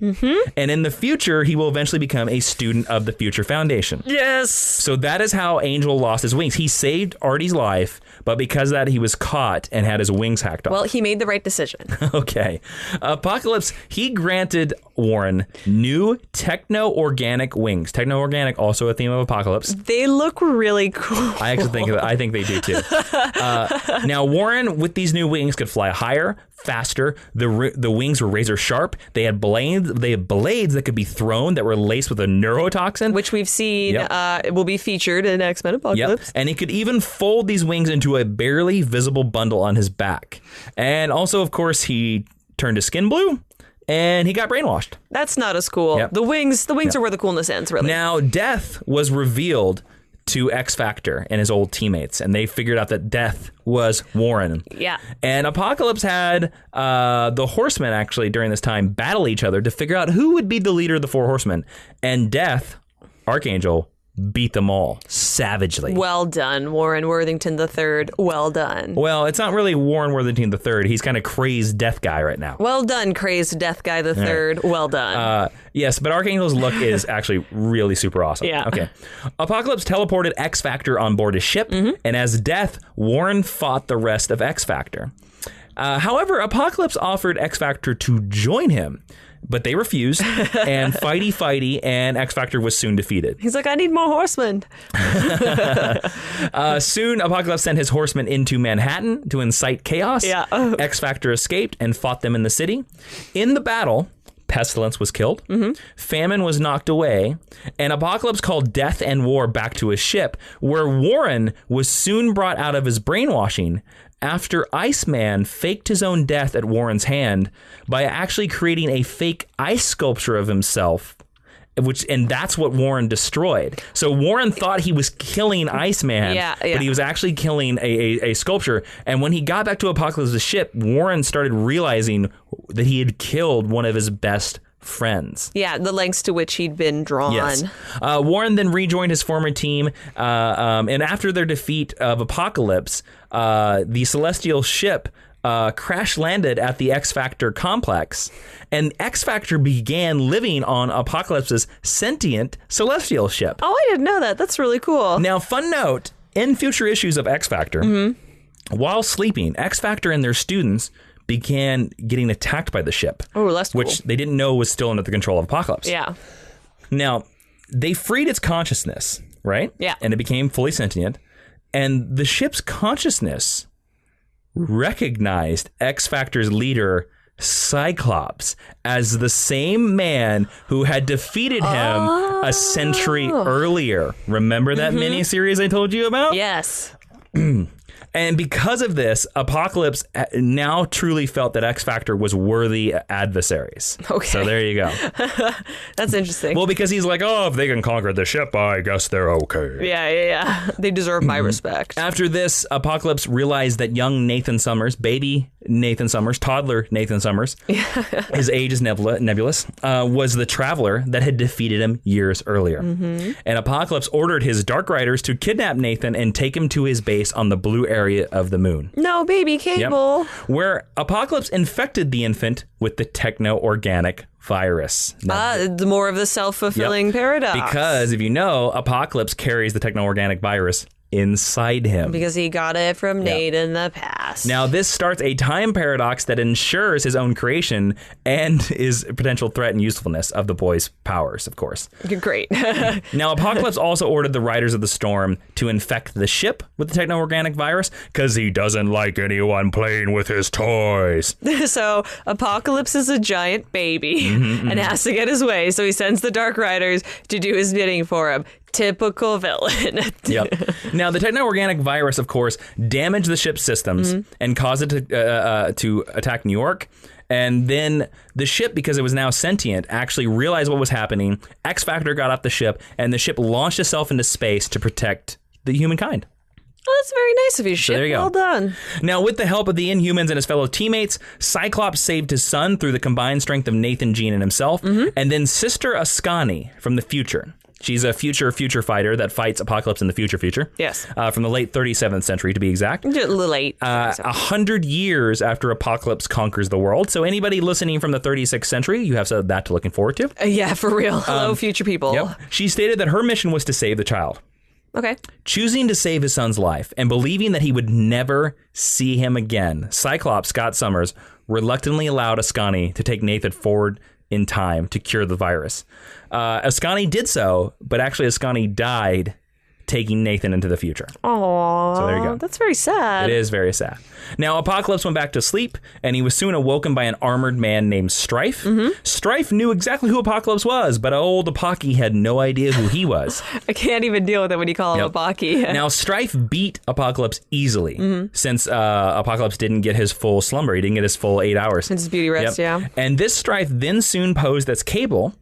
And in the future, he will eventually become a student of the Future Foundation. Yes. So that is how Angel lost his wings. He saved Artie's life, but because of that, he was caught and had his wings hacked off. Well, he made the right decision. Okay. Apocalypse, he granted Warren new techno-organic wings. Techno-organic, also a theme of Apocalypse. They look really cool. I think they do too. Now, Warren, with these new wings, could fly higher, faster. The wings were razor sharp. They had blades that could be thrown that were laced with a neurotoxin, which we've seen will be featured in X-Men Apocalypse. Yep. And he could even fold these wings into a barely visible bundle on his back. And also, of course, he turned his skin blue. And he got brainwashed. That's not as cool. Yep. The wings are where the coolness ends, really. Now, Death was revealed to X Factor and his old teammates, and they figured out that Death was Warren. Yeah. And Apocalypse had the Horsemen actually during this time battle each other to figure out who would be the leader of the Four Horsemen. And Death, Archangel, beat them all savagely. Well done, Warren Worthington III. Well done. Well, it's not really Warren Worthington III. He's kind of crazed death guy right now. Well done, crazed death guy III. Right. Well done. Yes, but Archangel's look is actually really super awesome. Yeah. Okay. Apocalypse teleported X Factor on board his ship, and as Death, Warren fought the rest of X Factor. However, Apocalypse offered X Factor to join him, but they refused, and fighty, and X Factor was soon defeated. He's like, I need more horsemen. Soon, Apocalypse sent his horsemen into Manhattan to incite chaos. Yeah. X Factor escaped and fought them in the city. In the battle, Pestilence was killed, Famine was knocked away, and Apocalypse called Death and War back to his ship, where Warren was soon brought out of his brainwashing after Iceman faked his own death at Warren's hand by actually creating a fake ice sculpture of himself, and that's what Warren destroyed. So Warren thought he was killing Iceman, but he was actually killing a sculpture. And when he got back to Apocalypse's ship, Warren started realizing that he had killed one of his best friends. Yeah, the lengths to which he'd been drawn. Yes. Warren then rejoined his former team, and after their defeat of Apocalypse, the Celestial ship crash landed at the X Factor complex, and X Factor began living on Apocalypse's sentient Celestial ship. Oh, I didn't know that. That's really cool. Now, fun note, in future issues of X Factor, while sleeping, X Factor and their students began getting attacked by the ship. Oh, that's cool. Which they didn't know was still under the control of Apocalypse. Yeah. Now, they freed its consciousness, right? Yeah. And it became fully sentient. And the ship's consciousness recognized X Factor's leader, Cyclops, as the same man who had defeated him a century earlier. Remember that miniseries I told you about? Yes. And because of this, Apocalypse now truly felt that X-Factor was worthy adversaries. Okay. So there you go. That's interesting. Well, because he's like, oh, if they can conquer the ship, I guess they're okay. Yeah. They deserve my respect. After this, Apocalypse realized that young Nathan Summers, baby Nathan Summers, toddler Nathan Summers, his age is nebulous, was the traveler that had defeated him years earlier. And Apocalypse ordered his Dark Riders to kidnap Nathan and take him to his base on the blue area of the moon. No, baby Cable. Where Apocalypse infected the infant with the techno-organic virus. The more of the self-fulfilling paradox. Because if you know, Apocalypse carries the techno-organic virus inside him. Because he got it from Nate in the past. Now, this starts a time paradox that ensures his own creation and his potential threat and usefulness of the boy's powers, of course. Great. Now, Apocalypse also ordered the Riders of the Storm to infect the ship with the techno-organic virus because he doesn't like anyone playing with his toys. So, Apocalypse is a giant baby and has to get his way, so he sends the Dark Riders to do his bidding for him. Typical villain. Now, the techno-organic virus, of course, damaged the ship's systems and caused it to attack New York. And then the ship, because it was now sentient, actually realized what was happening. X-Factor got off the ship, and the ship launched itself into space to protect the humankind. Oh, that's very nice of you, ship. There you go. Well done. Now, with the help of the Inhumans and his fellow teammates, Cyclops saved his son through the combined strength of Nathan, Jean, and himself, and then Sister Ascani from the future. She's a future fighter that fights Apocalypse in the future. Yes. From the late 37th century, to be exact. A little late. 100 years after Apocalypse conquers the world. So anybody listening from the 36th century, you have that to looking forward to. Yeah, for real. Hello, future people. Yep. She stated that her mission was to save the child. Okay. Choosing to save his son's life and believing that he would never see him again, Cyclops Scott Summers reluctantly allowed Ascani to take Nathan forward in time to cure the virus. Ascani did so, but actually Ascani died taking Nathan into the future. Aww. So there you go. That's very sad. It is very sad. Now, Apocalypse went back to sleep, and he was soon awoken by an armored man named Strife. Strife knew exactly who Apocalypse was, but old Apocky had no idea who he was. I can't even deal with it when you call him Apocky. Now, Strife beat Apocalypse easily, since Apocalypse didn't get his full slumber. He didn't get his full 8 hours. It's his beauty rest, yeah. And this Strife then soon posed as Cable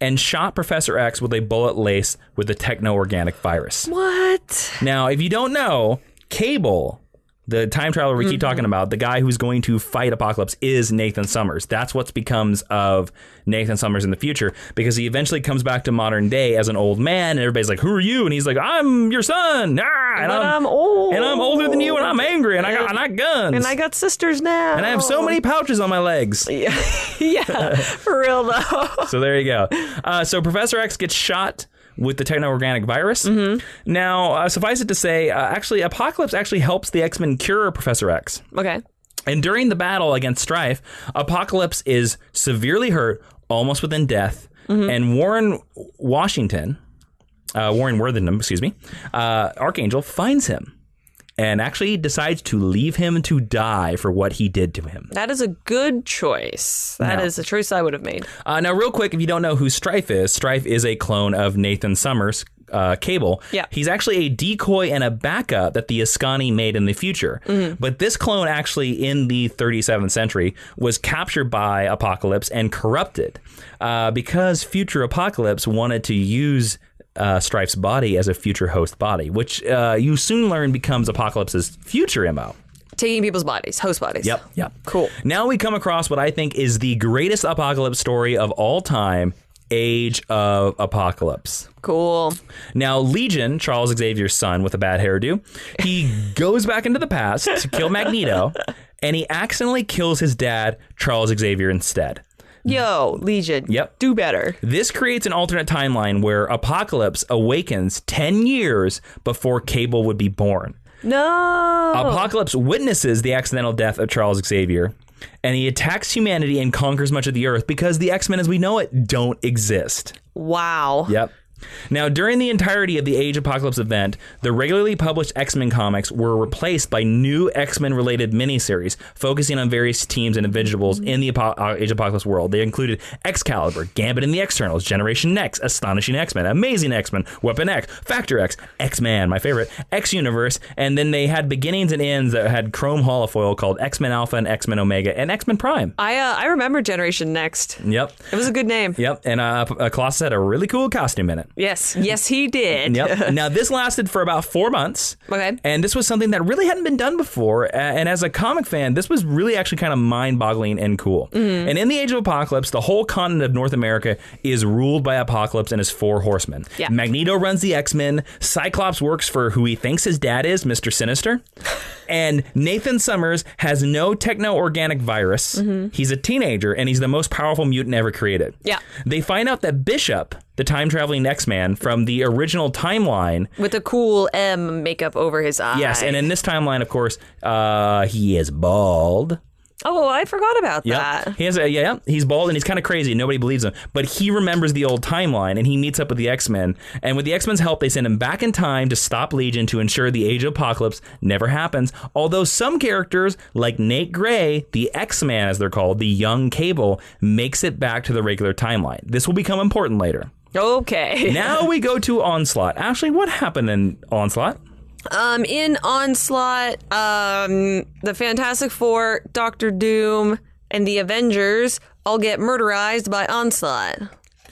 and shot Professor X with a bullet laced with the techno-organic virus. What? Now, if you don't know, Cable, the time traveler we keep talking about, the guy who's going to fight Apocalypse, is Nathan Summers. That's what becomes of Nathan Summers in the future, because he eventually comes back to modern day as an old man, and everybody's like, who are you? And he's like, I'm your son. And I'm old. And I'm older than you, and I'm angry, and I got guns. And I got sisters now. And I have so many pouches on my legs. Yeah, for real, though. So there you go. So Professor X gets shot with the techno-organic virus. Now, suffice it to say, actually, Apocalypse actually helps the X-Men cure Professor X. Okay. And during the battle against Strife, Apocalypse is severely hurt, almost within death, and Warren Worthington, Archangel, finds him and actually decides to leave him to die for what he did to him. That is a good choice. That is a choice I would have made. Now, real quick, if you don't know who Strife is a clone of Nathan Summers, Cable. Yeah. He's actually a decoy and a backup that the Ascani made in the future. But this clone actually in the 37th century was captured by Apocalypse and corrupted because future Apocalypse wanted to use Strife's body as a future host body, which you soon learn becomes Apocalypse's future MO. Taking people's bodies, host bodies. Yep. Cool. Now we come across what I think is the greatest Apocalypse story of all time, Age of Apocalypse. Cool. Now, Legion, Charles Xavier's son with a bad hairdo, he goes back into the past to kill Magneto, and he accidentally kills his dad, Charles Xavier, instead. Yo, Legion. Yep. Do better. This creates an alternate timeline where Apocalypse awakens 10 years before Cable would be born. No. Apocalypse witnesses the accidental death of Charles Xavier, and he attacks humanity and conquers much of the Earth because the X-Men as we know it don't exist. Wow. Yep. Now, during the entirety of the Age of Apocalypse event, the regularly published X-Men comics were replaced by new X-Men-related miniseries focusing on various teams and individuals in the Age of Apocalypse world. They included Excalibur, Gambit and the Externals, Generation X, Astonishing X-Men, Amazing X-Men, Weapon X, Factor X, X-Man, my favorite, X-Universe, and then they had beginnings and ends that had chrome holofoil called X-Men Alpha and X-Men Omega and X-Men Prime. I remember Generation Next. Yep. It was a good name. Yep, and Colossus had a really cool costume in it. Yes, he did. Yep. Now, this lasted for about 4 months. Okay. And this was something that really hadn't been done before. And as a comic fan, this was really actually kind of mind-boggling and cool. Mm-hmm. And in the Age of Apocalypse, the whole continent of North America is ruled by Apocalypse and his Four Horsemen. Yeah. Magneto runs the X-Men. Cyclops works for who he thinks his dad is, Mr. Sinister. And Nathan Summers has no techno-organic virus. Mm-hmm. He's a teenager, and he's the most powerful mutant ever created. Yeah. They find out that Bishop, the time-traveling X-Man from the original timeline... with a cool M makeup over his eye. Yes, and in this timeline, of course, he is bald. Oh, I forgot about that. He has he's bald and he's kind of crazy. Nobody believes him. But he remembers the old timeline and he meets up with the X-Men. And with the X-Men's help, they send him back in time to stop Legion to ensure the Age of Apocalypse never happens. Although some characters, like Nate Gray, the X-Man as they're called, the young Cable, makes it back to the regular timeline. This will become important later. Okay. Now we go to Onslaught. Ashley, what happened in Onslaught? In Onslaught, the Fantastic Four, Doctor Doom, and the Avengers all get murderized by Onslaught.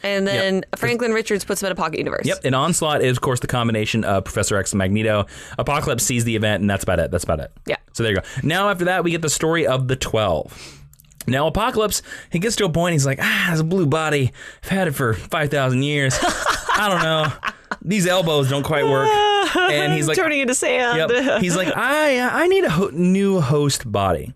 And then Franklin Richards puts them in a pocket universe. Yep. And Onslaught is, of course, the combination of Professor X and Magneto. Apocalypse sees the event, and that's about it. Yeah. So there you go. Now, after that, we get the story of the 12. Now, Apocalypse, he gets to a point, he's like, it's a blue body. I've had it for 5,000 years. I don't know. These elbows don't quite work. And he's like, turning into sand. Yep. He's like, I need a new host body.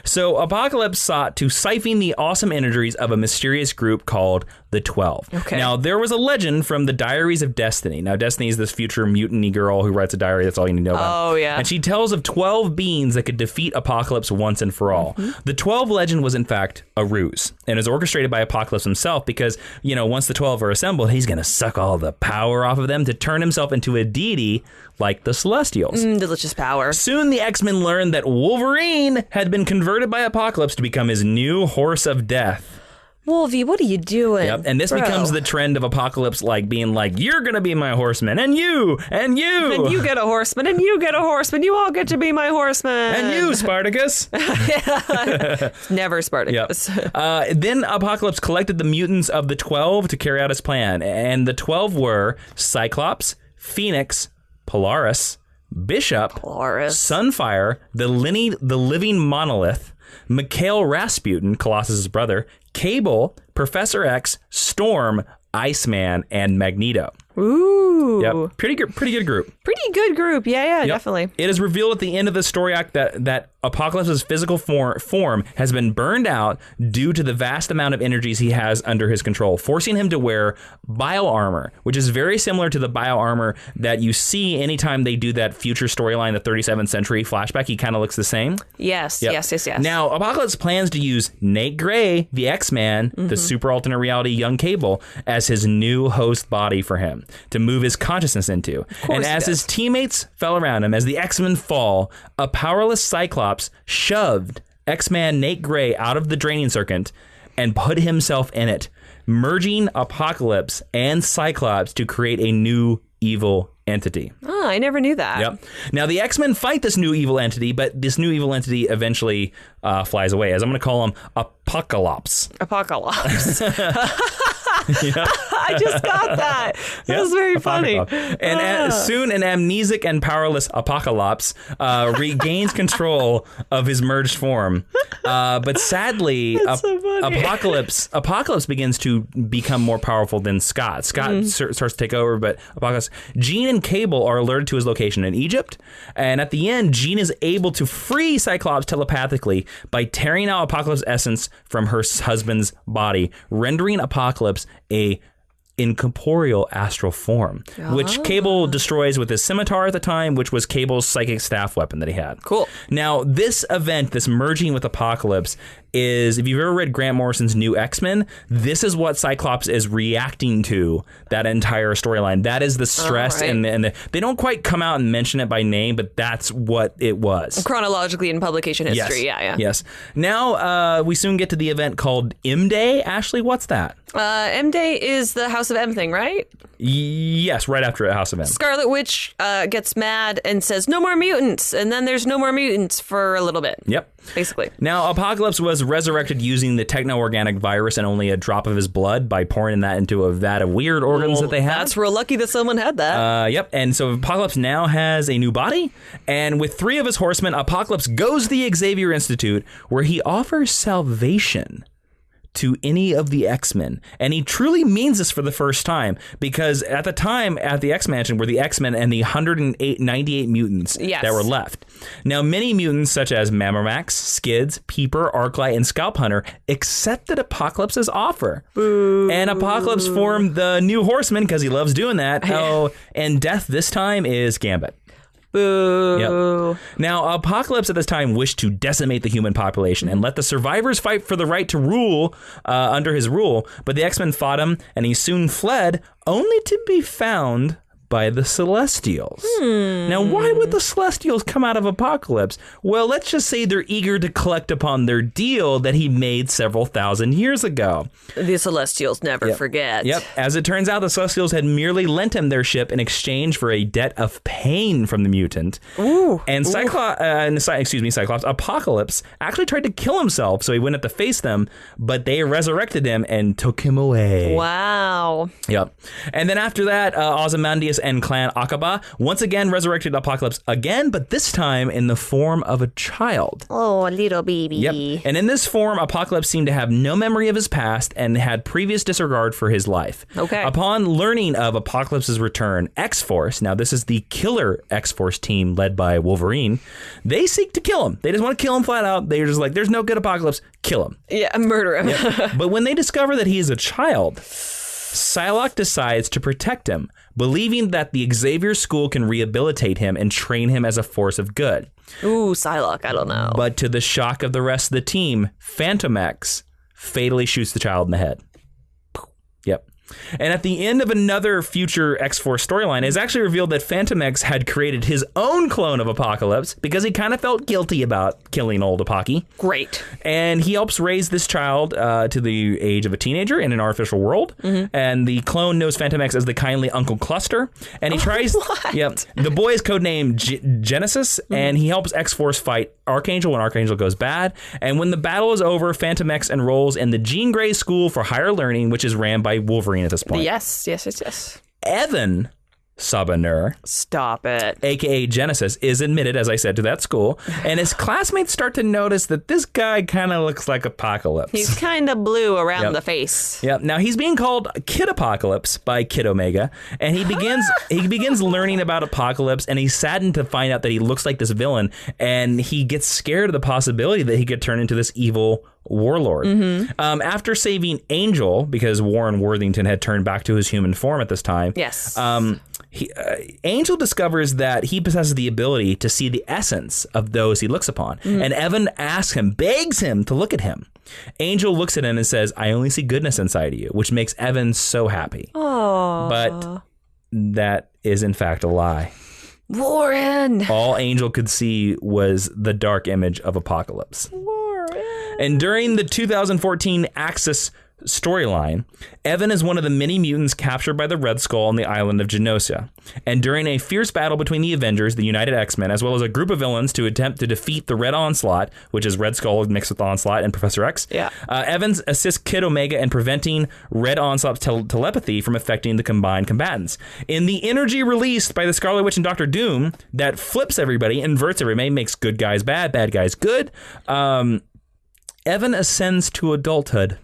So Apocalypse sought to siphon the awesome energies of a mysterious group called the 12. Okay. Now, there was a legend from the Diaries of Destiny. Now, Destiny is this future mutant-y girl who writes a diary. That's all you need to know about. Oh, yeah. And she tells of 12 beings that could defeat Apocalypse once and for all. Mm-hmm. The 12 legend was, in fact, a ruse and is orchestrated by Apocalypse himself because, once the 12 are assembled, he's going to suck all the power off of them to turn himself into a deity like the Celestials. Delicious power. Soon the X-Men learned that Wolverine had been converted by Apocalypse to become his new horse of death. Wolvie, what are you doing? Yep, and this becomes the trend of Apocalypse, being like, you're going to be my horseman, and you, and you. And you get a horseman, and you get a horseman. You all get to be my horseman. And you, Spartacus. Never Spartacus. Yep. Then Apocalypse collected the mutants of the 12 to carry out his plan, and the 12 were Cyclops, Phoenix, Polaris, Bishop, Sunfire, the Living Monolith, Mikhail Rasputin, Colossus' brother, Cable, Professor X, Storm, Iceman, and Magneto. Ooh. Yep. Pretty good group. Pretty good group. Yeah, yep. Definitely. It is revealed at the end of the story act that Apocalypse's physical form has been burned out due to the vast amount of energies he has under his control, forcing him to wear bioarmor, which is very similar to the bioarmor that you see anytime they do that future storyline, the 37th century flashback. He kind of looks the same. Yes, yep. yes. Now, Apocalypse plans to use Nate Gray, the X-Man, the super alternate reality young Cable, as his new host body for him to move his consciousness into. And as his teammates fell around him, as the X-Men fall, a powerless Cyclops shoved X-Man Nate Gray out of the draining circuit and put himself in it, merging Apocalypse and Cyclops to create a new evil entity. Oh, I never knew that. Yep. Now, the X-Men fight this new evil entity, but this new evil entity eventually flies away, as I'm going to call him Apocalypse. Yep. I just got that. That was very funny. And soon an amnesic and powerless Apocalypse regains control of his merged form. But sadly, Apocalypse begins to become more powerful than Scott. Scott starts to take over, but Apocalypse... Jean and Cable are alerted to his location in Egypt. And at the end, Jean is able to free Cyclops telepathically by tearing out Apocalypse's essence from her husband's body, rendering Apocalypse a incorporeal astral form, which Cable destroys with his scimitar at the time, which was Cable's psychic staff weapon that he had. Cool. Now, this event, this merging with Apocalypse, is, if you've ever read Grant Morrison's New X-Men, this is what Cyclops is reacting to that entire storyline. That is the stress, and they don't quite come out and mention it by name, but that's what it was. Chronologically in publication history, Yes. Now, we soon get to the event called M-Day. Ashley, what's that? M-Day is the House of M thing, right? Yes, right after House of M. Scarlet Witch gets mad and says, no more mutants, and then there's no more mutants for a little bit. Yep. Basically. Now, Apocalypse was resurrected using the techno-organic virus and only a drop of his blood by pouring that into a vat of weird organs that they have. That's real lucky that someone had that. Yep. And so Apocalypse now has a new body. And with 3 of his horsemen, Apocalypse goes to the Xavier Institute, where he offers salvation to any of the X-Men. And he truly means this for the first time, because at the time at the X-Mansion were the X-Men and the 98 mutants that were left. Now, many mutants such as Mammomax, Skids, Peeper, Arclight, and Scalp Hunter accepted Apocalypse's offer. Boo. And Apocalypse formed the New Horsemen because he loves doing that. Oh, and Death this time is Gambit. Boo. Yep. Now, Apocalypse at this time wished to decimate the human population and let the survivors fight for the right to rule under his rule, but the X-Men fought him, and he soon fled, only to be found by the Celestials. Now, why would the Celestials come out of Apocalypse? Well, let's just say they're eager to collect upon their deal that he made several thousand years ago. The Celestials never forget. Yep. As it turns out, the Celestials had merely lent him their ship in exchange for a debt of pain from the mutant. Ooh. And Cyclops, Apocalypse actually tried to kill himself, so he wouldn't have to face them, but they resurrected him and took him away. Wow. Yep. And then after that, Ozymandias and Clan Aqaba once again resurrected Apocalypse again, but this time in the form of a child. Oh, a little baby. Yep. And in this form, Apocalypse seemed to have no memory of his past and had previous disregard for his life. Okay. Upon learning of Apocalypse's return, X-Force, now this is the killer X-Force team led by Wolverine, they seek to kill him. They just want to kill him flat out. They're just like, there's no good Apocalypse, kill him. Yeah, murder him. Yep. But when they discover that he is a child, Psylocke decides to protect him, believing that the Xavier School can rehabilitate him and train him as a force of good. Ooh, Psylocke, I don't know. But to the shock of the rest of the team, Phantom X fatally shoots the child in the head. Yep. And at the end of another future X-Force storyline, it's actually revealed that Phantom X had created his own clone of Apocalypse because he kind of felt guilty about killing old Apocky. Great. And he helps raise this child to the age of a teenager in an artificial world. Mm-hmm. And the clone knows Phantom X as the kindly Uncle Cluster. And he tries... What? Yep. The boy is codenamed Genesis, and he helps X-Force fight Archangel when Archangel goes bad. And when the battle is over, Phantom X enrolls in the Jean Grey School for Higher Learning, which is ran by Wolverine at this point. Yes. En Sabah Nur, stop it, aka Genesis, is admitted, as I said, to that school, and his classmates start to notice that this guy kind of looks like Apocalypse. He's kind of blue around the face. Yep. Now he's being called Kid Apocalypse by Kid Omega, and he begins learning about Apocalypse, and he's saddened to find out that he looks like this villain, and he gets scared of the possibility that he could turn into this evil warlord. Mm-hmm. After saving Angel, because Warren Worthington had turned back to his human form at this time. Yes. Angel discovers that he possesses the ability to see the essence of those he looks upon. Mm-hmm. And Evan begs him to look at him. Angel looks at him and says, I only see goodness inside of you, which makes Evan so happy. Aww. But that is in fact a lie. Warren! All Angel could see was the dark image of Apocalypse. Warren! And during the 2014 Axis storyline, Evan is one of the many mutants captured by the Red Skull on the island of Genosha. And during a fierce battle between the Avengers, the United X-Men, as well as a group of villains to attempt to defeat the Red Onslaught, which is Red Skull mixed with Onslaught and Professor X, Evans assists Kid Omega in preventing Red Onslaught's telepathy from affecting the combined combatants. In the energy released by the Scarlet Witch and Doctor Doom that flips everybody, inverts everybody, makes good guys bad, bad guys good, Evan ascends to adulthood,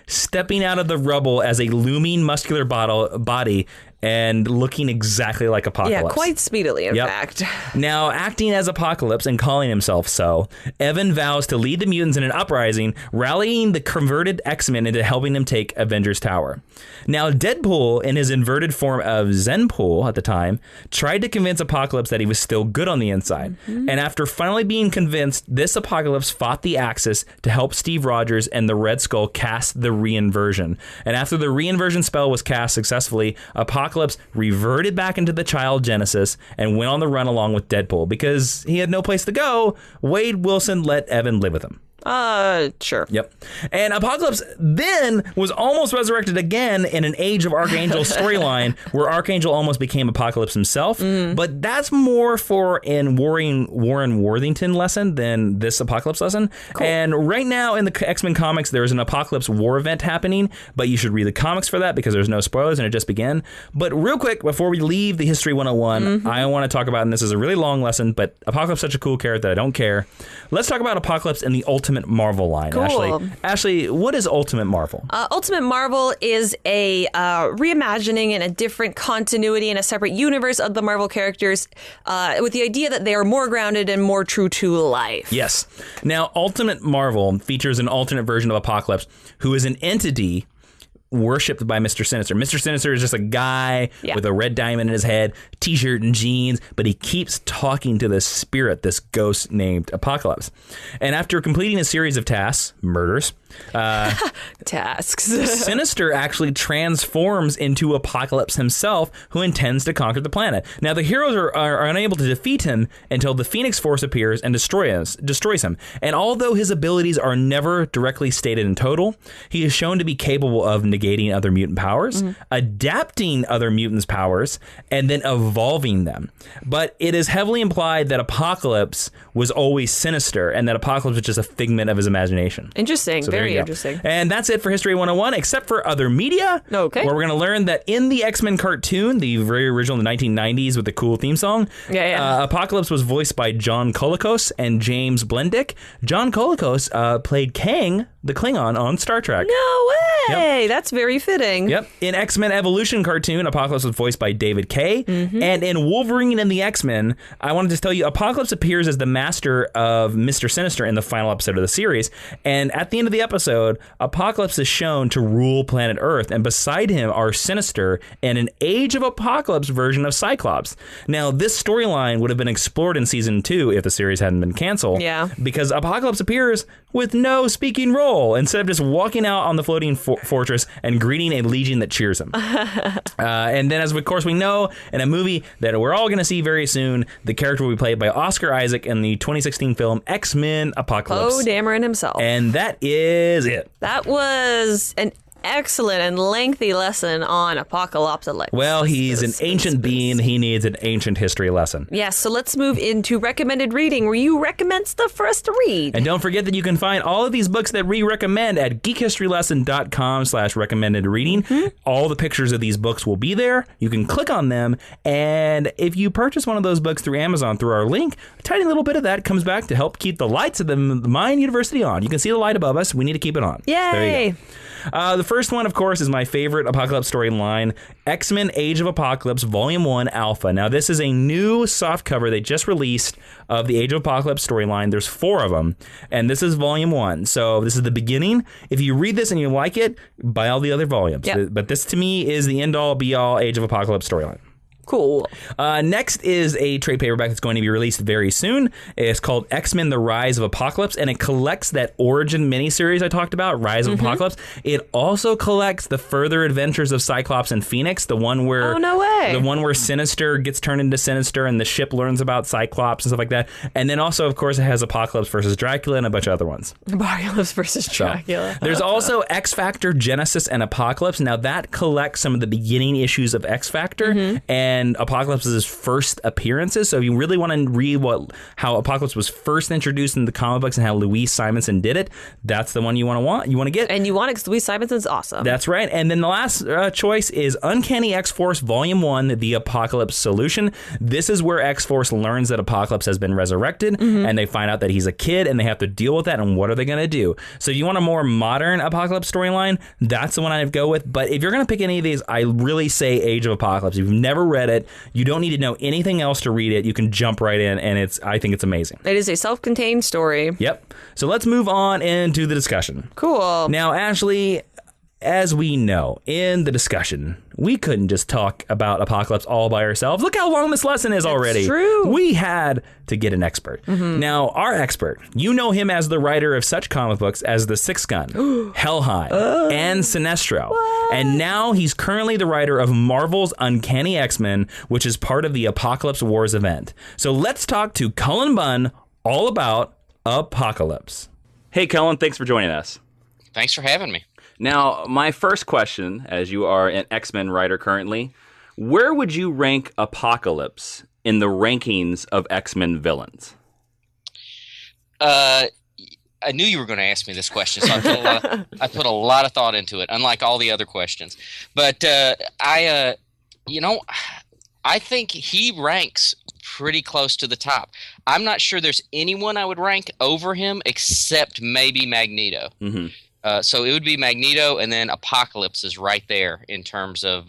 stepping out of the rubble as a looming muscular body and looking exactly like Apocalypse. Yeah, quite speedily, in fact. Now, acting as Apocalypse and calling himself so, Evan vows to lead the mutants in an uprising, rallying the converted X-Men into helping them take Avengers Tower. Now, Deadpool, in his inverted form of Zenpool at the time, tried to convince Apocalypse that he was still good on the inside. And after finally being convinced, this Apocalypse fought the Axis to help Steve Rogers and the Red Skull cast the reinversion. And after the reinversion spell was cast successfully, Apocalypse reverted back into the child Genesis and went on the run along with Deadpool. Because he had no place to go, Wade Wilson let Evan live with him. Sure. Yep. And Apocalypse then was almost resurrected again in an Age of Archangel storyline where Archangel almost became Apocalypse himself. But that's more for an Warren Worthington lesson than this Apocalypse lesson. Cool. And right now in the X-Men comics, there's an Apocalypse war event happening, but you should read the comics for that because there's no spoilers and it just began. But real quick, before we leave the History 101, I want to talk about, and this is a really long lesson, but Apocalypse is such a cool character that I don't care. Let's talk about Apocalypse in the Ultimate Marvel line. Cool. Ashley, what is Ultimate Marvel? Ultimate Marvel is a reimagining in a different continuity in a separate universe of the Marvel characters with the idea that they are more grounded and more true to life. Yes. Now, Ultimate Marvel features an alternate version of Apocalypse who is an entity worshipped by Mr. Sinister. Mr. Sinister is just a guy with a red diamond in his head, t-shirt and jeans, but he keeps talking to this spirit, this ghost named Apocalypse. And after completing a series of tasks, murders, tasks, Sinister actually transforms into Apocalypse himself, who intends to conquer the planet. Now, the heroes are unable to defeat him until the Phoenix Force appears and destroys him. And although his abilities are never directly stated in total, he is shown to be capable of negating other mutant powers, adapting other mutants' powers, and then evolving them. But it is heavily implied that Apocalypse was always Sinister and that Apocalypse was just a figment of his imagination. Interesting. So very interesting. And that's it for History 101, except for other media. Okay. Where we're going to learn that in the X-Men cartoon, the very original in the 1990s with the cool theme song, Apocalypse was voiced by John Colicos and James Blendick. John Colicos played Kang, the Klingon, on Star Trek. No way! Yep. That's very fitting. Yep. In X-Men Evolution cartoon, Apocalypse was voiced by David Kaye. And in Wolverine and the X-Men, I wanted to tell you, Apocalypse appears as the master of Mr. Sinister in the final episode of the series. And at the end of the episode, Apocalypse is shown to rule planet Earth, and beside him are Sinister and an Age of Apocalypse version of Cyclops. Now, this storyline would have been explored in season 2 if the series hadn't been canceled. Yeah. Because Apocalypse appears with no speaking role, instead of just walking out on the floating fortress and greeting a legion that cheers him. And then, as of course we know, in a movie that we're all going to see very soon, the character will be played by Oscar Isaac in the 2016 film X-Men Apocalypse. Oh, Dameron himself. And that is it. That was an excellent and lengthy lesson on Apocalypse. Well, he's an ancient being. He needs an ancient history lesson. Yes, so let's move into recommended reading, where you recommend stuff for us to read. And don't forget that you can find all of these books that we recommend at geekhistorylesson.com/recommended reading. All the pictures of these books will be there. You can click on them. And if you purchase one of those books through Amazon through our link, a tiny little bit of that comes back to help keep the lights of the Mayan University on. You can see the light above us. We need to keep it on. Yay! There you go. The first one, of course, is my favorite Apocalypse storyline, X-Men Age of Apocalypse Volume 1 Alpha. Now, this is a new softcover they just released of the Age of Apocalypse storyline. There's 4 of them, and this is Volume 1. So this is the beginning. If you read this and you like it, buy all the other volumes. Yep. But this, to me, is the end-all, be-all Age of Apocalypse storyline. Cool. Next is a trade paperback that's going to be released very soon. It's called X-Men The Rise of Apocalypse, and it collects that origin miniseries I talked about, Rise of Apocalypse. It also collects the further adventures of Cyclops and Phoenix, the one where the one where Sinister gets turned into Sinister and the ship learns about Cyclops and stuff like that. And then also, of course, it has Apocalypse versus Dracula and a bunch of other ones. Apocalypse versus Dracula. So, there's also X-Factor, Genesis, and Apocalypse. Now, that collects some of the beginning issues of X-Factor, and and Apocalypse's first appearances. So if you really want to read how Apocalypse was first introduced in the comic books and how Louise Simonson did it, that's the one you want to get. And you want it because Louise Simonson's awesome. That's right. And then the last choice is Uncanny X-Force Volume 1, The Apocalypse Solution. This is where X-Force learns that Apocalypse has been resurrected, and they find out that he's a kid, and they have to deal with that, and what are they going to do? So if you want a more modern Apocalypse storyline, that's the one I'd go with. But if you're going to pick any of these, I really say Age of Apocalypse. If you've never read it, you don't need to know anything else to read it. You can jump right in, and I think it's amazing. It is a self-contained story. Yep. So let's move on into the discussion. Cool. Now, Ashley, as we know, in the discussion, we couldn't just talk about Apocalypse all by ourselves. Look how long this lesson is already. It's true. We had to get an expert. Now, our expert, you know him as the writer of such comic books as The Sixth Gun, Helheim, and Sinestro. What? And now he's currently the writer of Marvel's Uncanny X-Men, which is part of the Apocalypse Wars event. So let's talk to Cullen Bunn all about Apocalypse. Hey, Cullen, thanks for joining us. Thanks for having me. Now, my first question, as you are an X-Men writer currently, where would you rank Apocalypse in the rankings of X-Men villains? I knew you were going to ask me this question, so I put a lot of thought into it, unlike all the other questions. But I think he ranks pretty close to the top. I'm not sure there's anyone I would rank over him except maybe Magneto. So it would be Magneto, and then Apocalypse is right there in terms of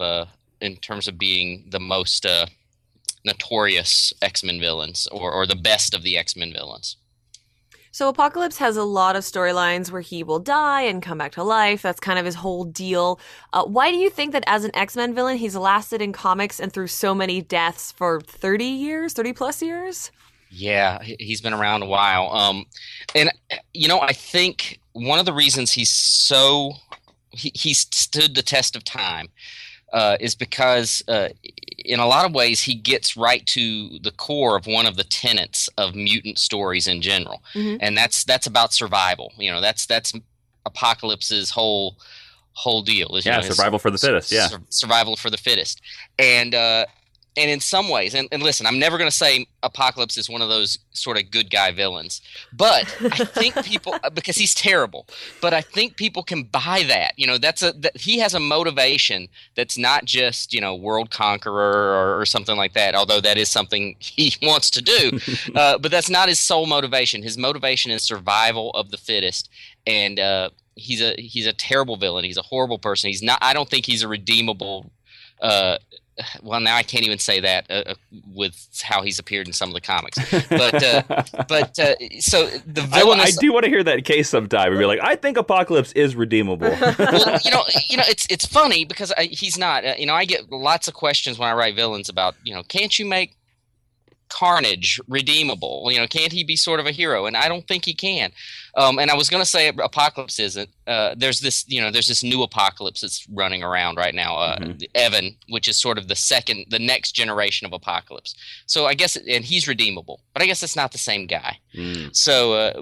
being the most notorious X-Men villains, or the best of the X-Men villains. So Apocalypse has a lot of storylines where he will die and come back to life. That's kind of his whole deal. Why do you think that as an X-Men villain, he's lasted in comics and through so many deaths for 30 plus years? Yeah, he's been around a while. And, I think one of the reasons he's stood the test of time is because in a lot of ways he gets right to the core of one of the tenets of mutant stories in general. And that's about survival. That's Apocalypse's whole deal. Is, survival for the fittest. Yeah, survival for the fittest. And in some ways, and listen, I'm never going to say Apocalypse is one of those sort of good guy villains, but I think people, because he's terrible, but I think people can buy that. He has a motivation that's not just, world conqueror or something like that, although that is something he wants to do, but that's not his sole motivation. His motivation is survival of the fittest, and he's a terrible villain. He's a horrible person. I don't think he's a redeemable well, now I can't even say that with how he's appeared in some of the comics. But so the villain. I do want to hear that case sometime and be like, I think Apocalypse is redeemable. Well, it's funny because he's not. I get lots of questions when I write villains about, can't you make Carnage redeemable? Can't he be sort of a hero? And I don't think he can. And I was going to say Apocalypse isn't. There's this new Apocalypse that's running around right now, Evan, which is sort of the next generation of Apocalypse. So I guess, and he's redeemable, but I guess it's not the same guy. So,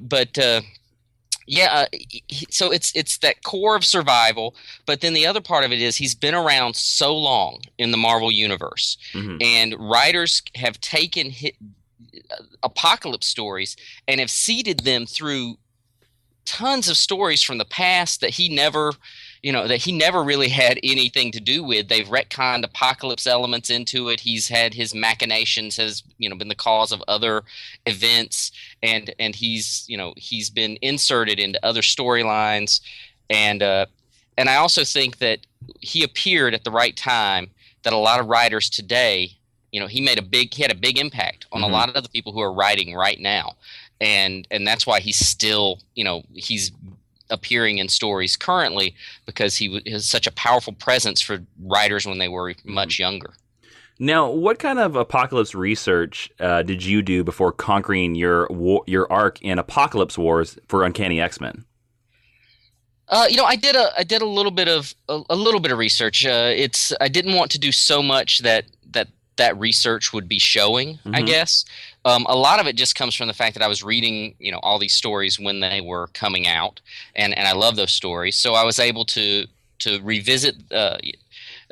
so it's that core of survival, but then the other part of it is he's been around so long in the Marvel Universe, and writers have taken Apocalypse stories and have seeded them through tons of stories from the past that he never really had anything to do with. They've retconned Apocalypse elements into it. He's had his machinations, has been the cause of other events, and he's been inserted into other storylines, and I also think that he appeared at the right time. That a lot of writers today, he had a big impact on a lot of the people who are writing right now, and that's why he's still he's appearing in stories currently, because he has such a powerful presence for writers when they were much younger. Now, what kind of Apocalypse research did you do before conquering your arc in Apocalypse Wars for Uncanny X-Men? I did a little bit of research. I didn't want to do so much that research would be showing, I guess. A lot of it just comes from the fact that I was reading, all these stories when they were coming out, and I love those stories. So I was able to revisit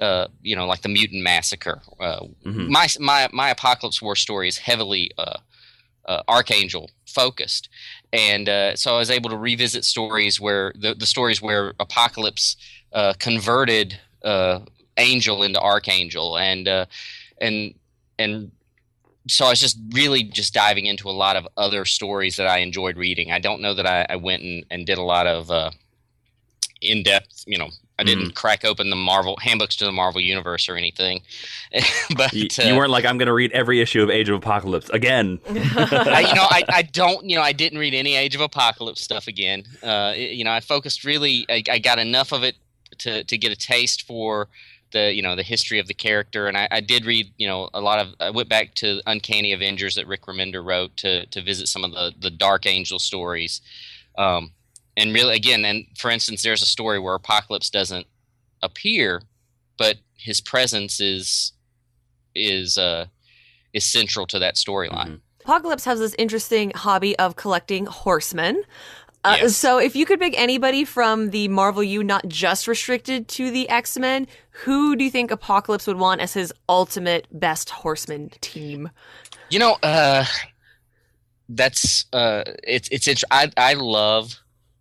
like the Mutant Massacre. My Apocalypse War story is heavily Archangel focused, and so I was able to revisit stories where the stories where Apocalypse converted Angel into Archangel, and so I was just really just diving into a lot of other stories that I enjoyed reading. I don't know that I went and did a lot of in-depth, I didn't crack open the Marvel handbooks to the Marvel Universe or anything. But you weren't like, I'm going to read every issue of Age of Apocalypse again. I didn't read any Age of Apocalypse stuff again. I focused really. I got enough of it to get a taste for the history of the character, and I did read a lot of. I went back to Uncanny Avengers that Rick Remender wrote to visit some of the Dark Angel stories, and really and for instance, there's a story where Apocalypse doesn't appear, but his presence is central to that storyline. Apocalypse has this interesting hobby of collecting horsemen. Yes. So if you could pick anybody from the Marvel U, not just restricted to the X-Men, who do you think Apocalypse would want as his ultimate best horseman team? That's it's interesting. I love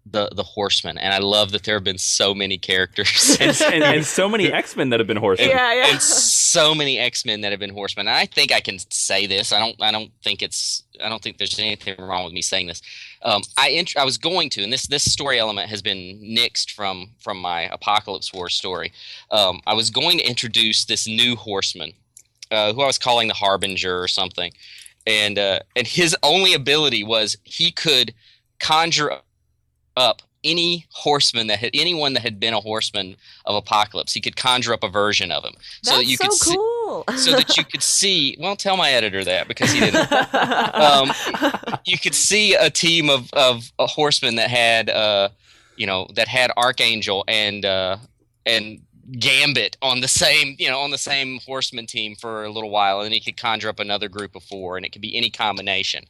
the Horsemen, and I love that there have been so many characters and so many X-Men that have been horsemen. And so many X-Men that have been horsemen. And I think I can say this. I don't think there's anything wrong with me saying this. I was going to, and this story element has been nixed from my Apocalypse War story. I was going to introduce this new horseman, who I was calling the Harbinger or something, and his only ability was he could conjure up anyone that had been a horseman of Apocalypse. He could conjure up a version of him, so that you could cool. so that you could see. Well, tell my editor that, because he didn't. You could see a team of horsemen that had that had Archangel and Gambit on the same horseman team for a little while, and then he could conjure up another group of 4, and it could be any combination.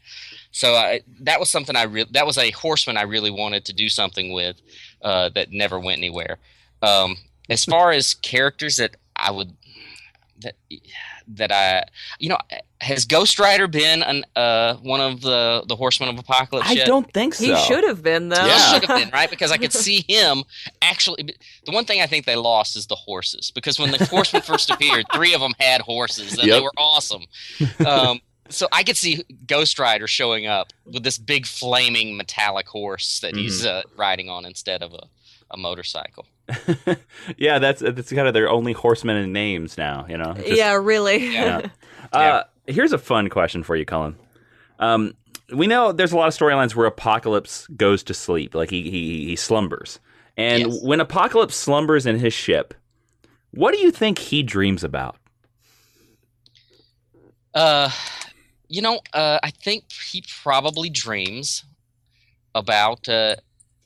So that was something that was a horseman I really wanted to do something with, that never went anywhere. As far as characters that I would has Ghost Rider been one of the Horsemen of Apocalypse yet? I don't think so. He should have been, though. Yeah, should have been, right? Because I could see him actually. The one thing I think they lost is the horses, because when the Horsemen first appeared, 3 of them had horses, and they were awesome. So I could see Ghost Rider showing up with this big flaming metallic horse that he's riding on instead of a motorcycle. Yeah, that's kind of their only horsemen in names now, Yeah, really. Yeah. Here's a fun question for you, Cullen. We know there's a lot of storylines where Apocalypse goes to sleep, like he slumbers. And when Apocalypse slumbers in his ship, what do you think he dreams about? I think he probably dreams about.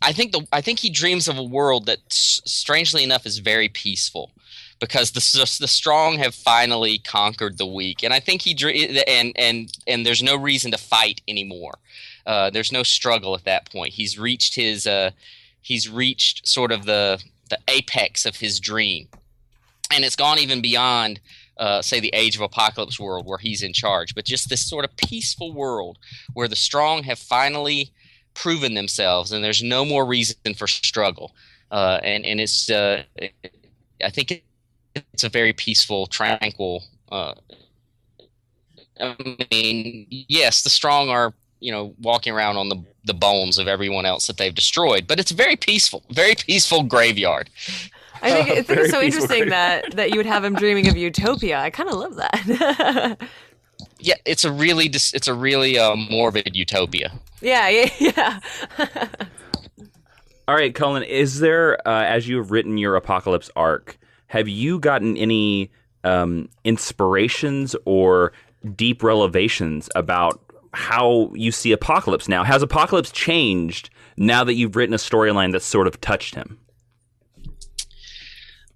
I think he dreams of a world that, strangely enough, is very peaceful, because the strong have finally conquered the weak, and I think and there's no reason to fight anymore. There's no struggle at that point. He's reached sort of the apex of his dream, and it's gone even beyond. Say the Age of Apocalypse world where he's in charge, but just this sort of peaceful world where the strong have finally proven themselves, and there's no more reason for struggle. And it's I think it's a very peaceful, tranquil. I mean, yes, the strong are walking around on the bones of everyone else that they've destroyed, but it's very peaceful graveyard. I think it's so interesting that you would have him dreaming of utopia. I kind of love that. Yeah, it's a really morbid utopia. Yeah. All right, Cullen, is there, as you've written your Apocalypse arc, have you gotten any inspirations or deep revelations about how you see Apocalypse now? Has Apocalypse changed now that you've written a storyline that's sort of touched him?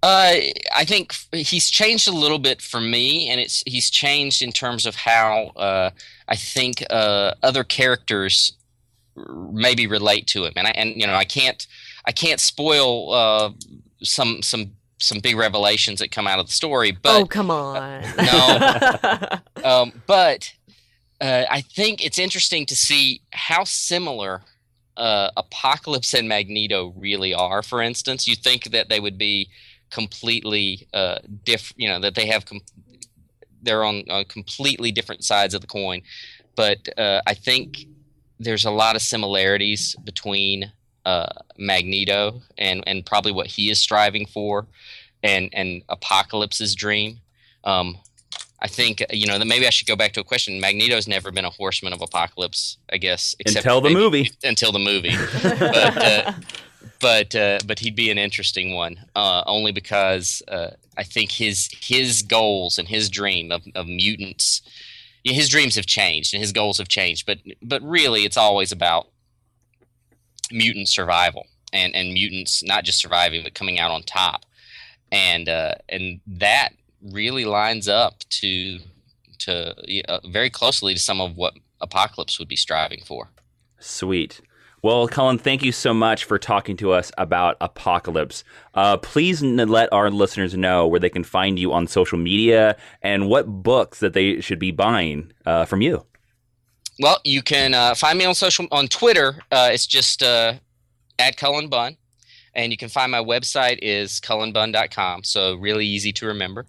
I think he's changed a little bit for me, and he's changed in terms of how I think other characters maybe relate to him, and I can't spoil some some big revelations that come out of the story. But oh, come on. No. But I think it's interesting to see how similar Apocalypse and Magneto really are. For instance, you think that they would be completely different, that they have they're on completely different sides of the coin. But I think there's a lot of similarities between Magneto and probably what he is striving for and Apocalypse's dream. I think, that maybe I should go back to a question. Magneto's never been a horseman of Apocalypse, I guess. Except until the movie. Until the movie. But he'd be an interesting one, only because I think his goals and his dream of mutants, his dreams have changed and his goals have changed. But really, it's always about mutant survival and mutants not just surviving but coming out on top, and that really lines up to very closely to some of what Apocalypse would be striving for. Sweet. Well, Cullen, thank you so much for talking to us about Apocalypse. Please let our listeners know where they can find you on social media and what books that they should be buying from you. Well, you can find me on Twitter. It's just @CullenBunn. And you can find my website is cullenbunn.com, so really easy to remember.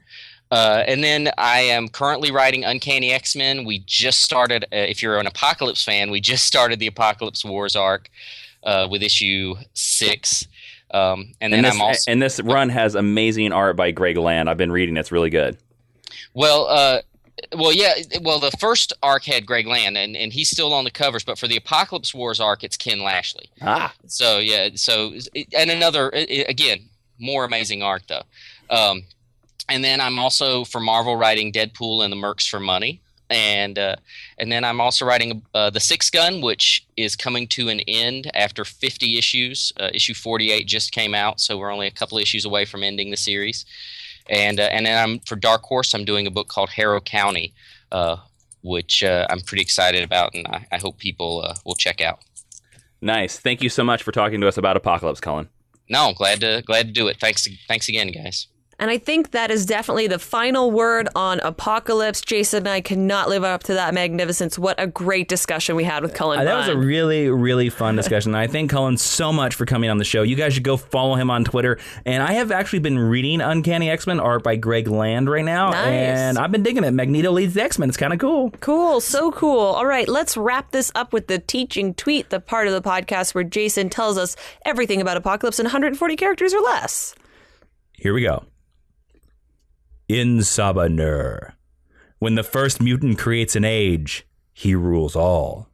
And then I am currently writing Uncanny X-Men. We just started, if you're an Apocalypse fan, we just started the Apocalypse Wars arc with issue 6. And this run has amazing art by Greg Land. I've been reading it. It's really good. Well, the first arc had Greg Land, and he's still on the covers. But for the Apocalypse Wars arc, it's Ken Lashley. So and another, again, more amazing art though. And then I'm also for Marvel writing Deadpool and the Mercs for Money, and then I'm also writing the Six Gun, which is coming to an end after 50 issues. Issue 48 just came out, so we're only a couple issues away from ending the series. And then I'm for Dark Horse. I'm doing a book called Harrow County, which I'm pretty excited about, and I hope people will check out. Nice. Thank you so much for talking to us about Apocalypse, Cullen. No, glad to do it. Thanks again, guys. And I think that is definitely the final word on Apocalypse. Jason and I cannot live up to that magnificence. What a great discussion we had with Cullen Bunn. That was a really, really fun discussion. I thank Cullen so much for coming on the show. You guys should go follow him on Twitter. And I have actually been reading Uncanny X-Men art by Greg Land right now. Nice. And I've been digging it. Magneto leads the X-Men. It's kind of cool. Cool. So cool. All right. Let's wrap this up with the teaching tweet, the part of the podcast where Jason tells us everything about Apocalypse in 140 characters or less. Here we go. En Sabah Nur. When the first mutant creates an age, he rules all.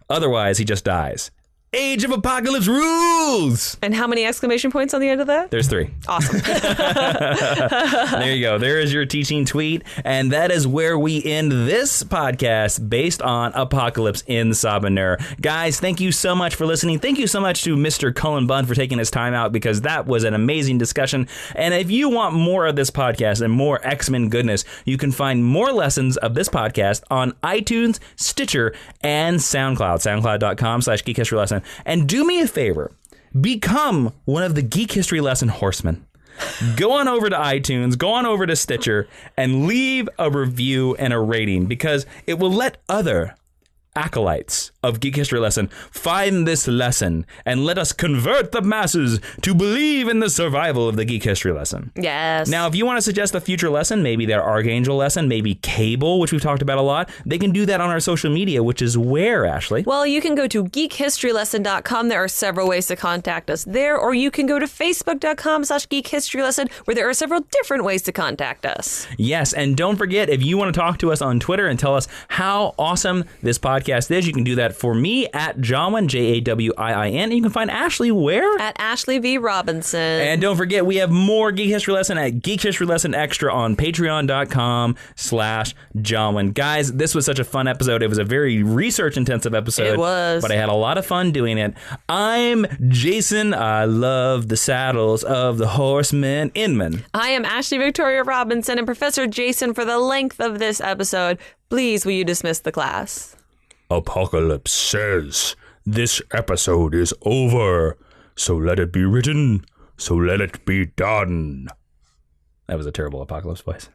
Otherwise, he just dies. Age of Apocalypse rules! And how many exclamation points on the end of that? There's 3. Awesome. There you go. There is your teaching tweet. And that is where we end this podcast based on Apocalypse En Sabah Nur. Guys, thank you so much for listening. Thank you so much to Mr. Cullen Bunn for taking his time out, because that was an amazing discussion. And if you want more of this podcast and more X-Men goodness, you can find more lessons of this podcast on iTunes, Stitcher, and SoundCloud. SoundCloud.com/Geek History Lesson. And do me a favor. Become one of the Geek History Lesson horsemen. Go on over to iTunes, go on over to Stitcher, and leave a review and a rating, because it will let other acolytes of Geek History Lesson find this lesson and let us convert the masses to believe in the survival of the Geek History Lesson. Yes. Now, if you want to suggest a future lesson, maybe their Archangel lesson, maybe Cable, which we've talked about a lot, they can do that on our social media, which is where, Ashley? Well, you can go to geekhistorylesson.com. There are several ways to contact us there, or you can go to facebook.com/geekhistorylesson, where there are several different ways to contact us. Yes, and don't forget, if you want to talk to us on Twitter and tell us how awesome this podcast is, you can do that for me at Jawin, Jawin, and you can find Ashley where? At Ashley V. Robinson. And don't forget, we have more Geek History Lesson at Geek History Lesson Extra on patreon.com/Jawin. Guys, this was such a fun episode. It was a very research-intensive episode. It was. But I had a lot of fun doing it. I'm Jason. I love the saddles of the horsemen. Inman. I am Ashley Victoria Robinson, and Professor Jason, for the length of this episode, please will you dismiss the class? Apocalypse says, this episode is over. So let it be written, so let it be done. That was a terrible Apocalypse voice.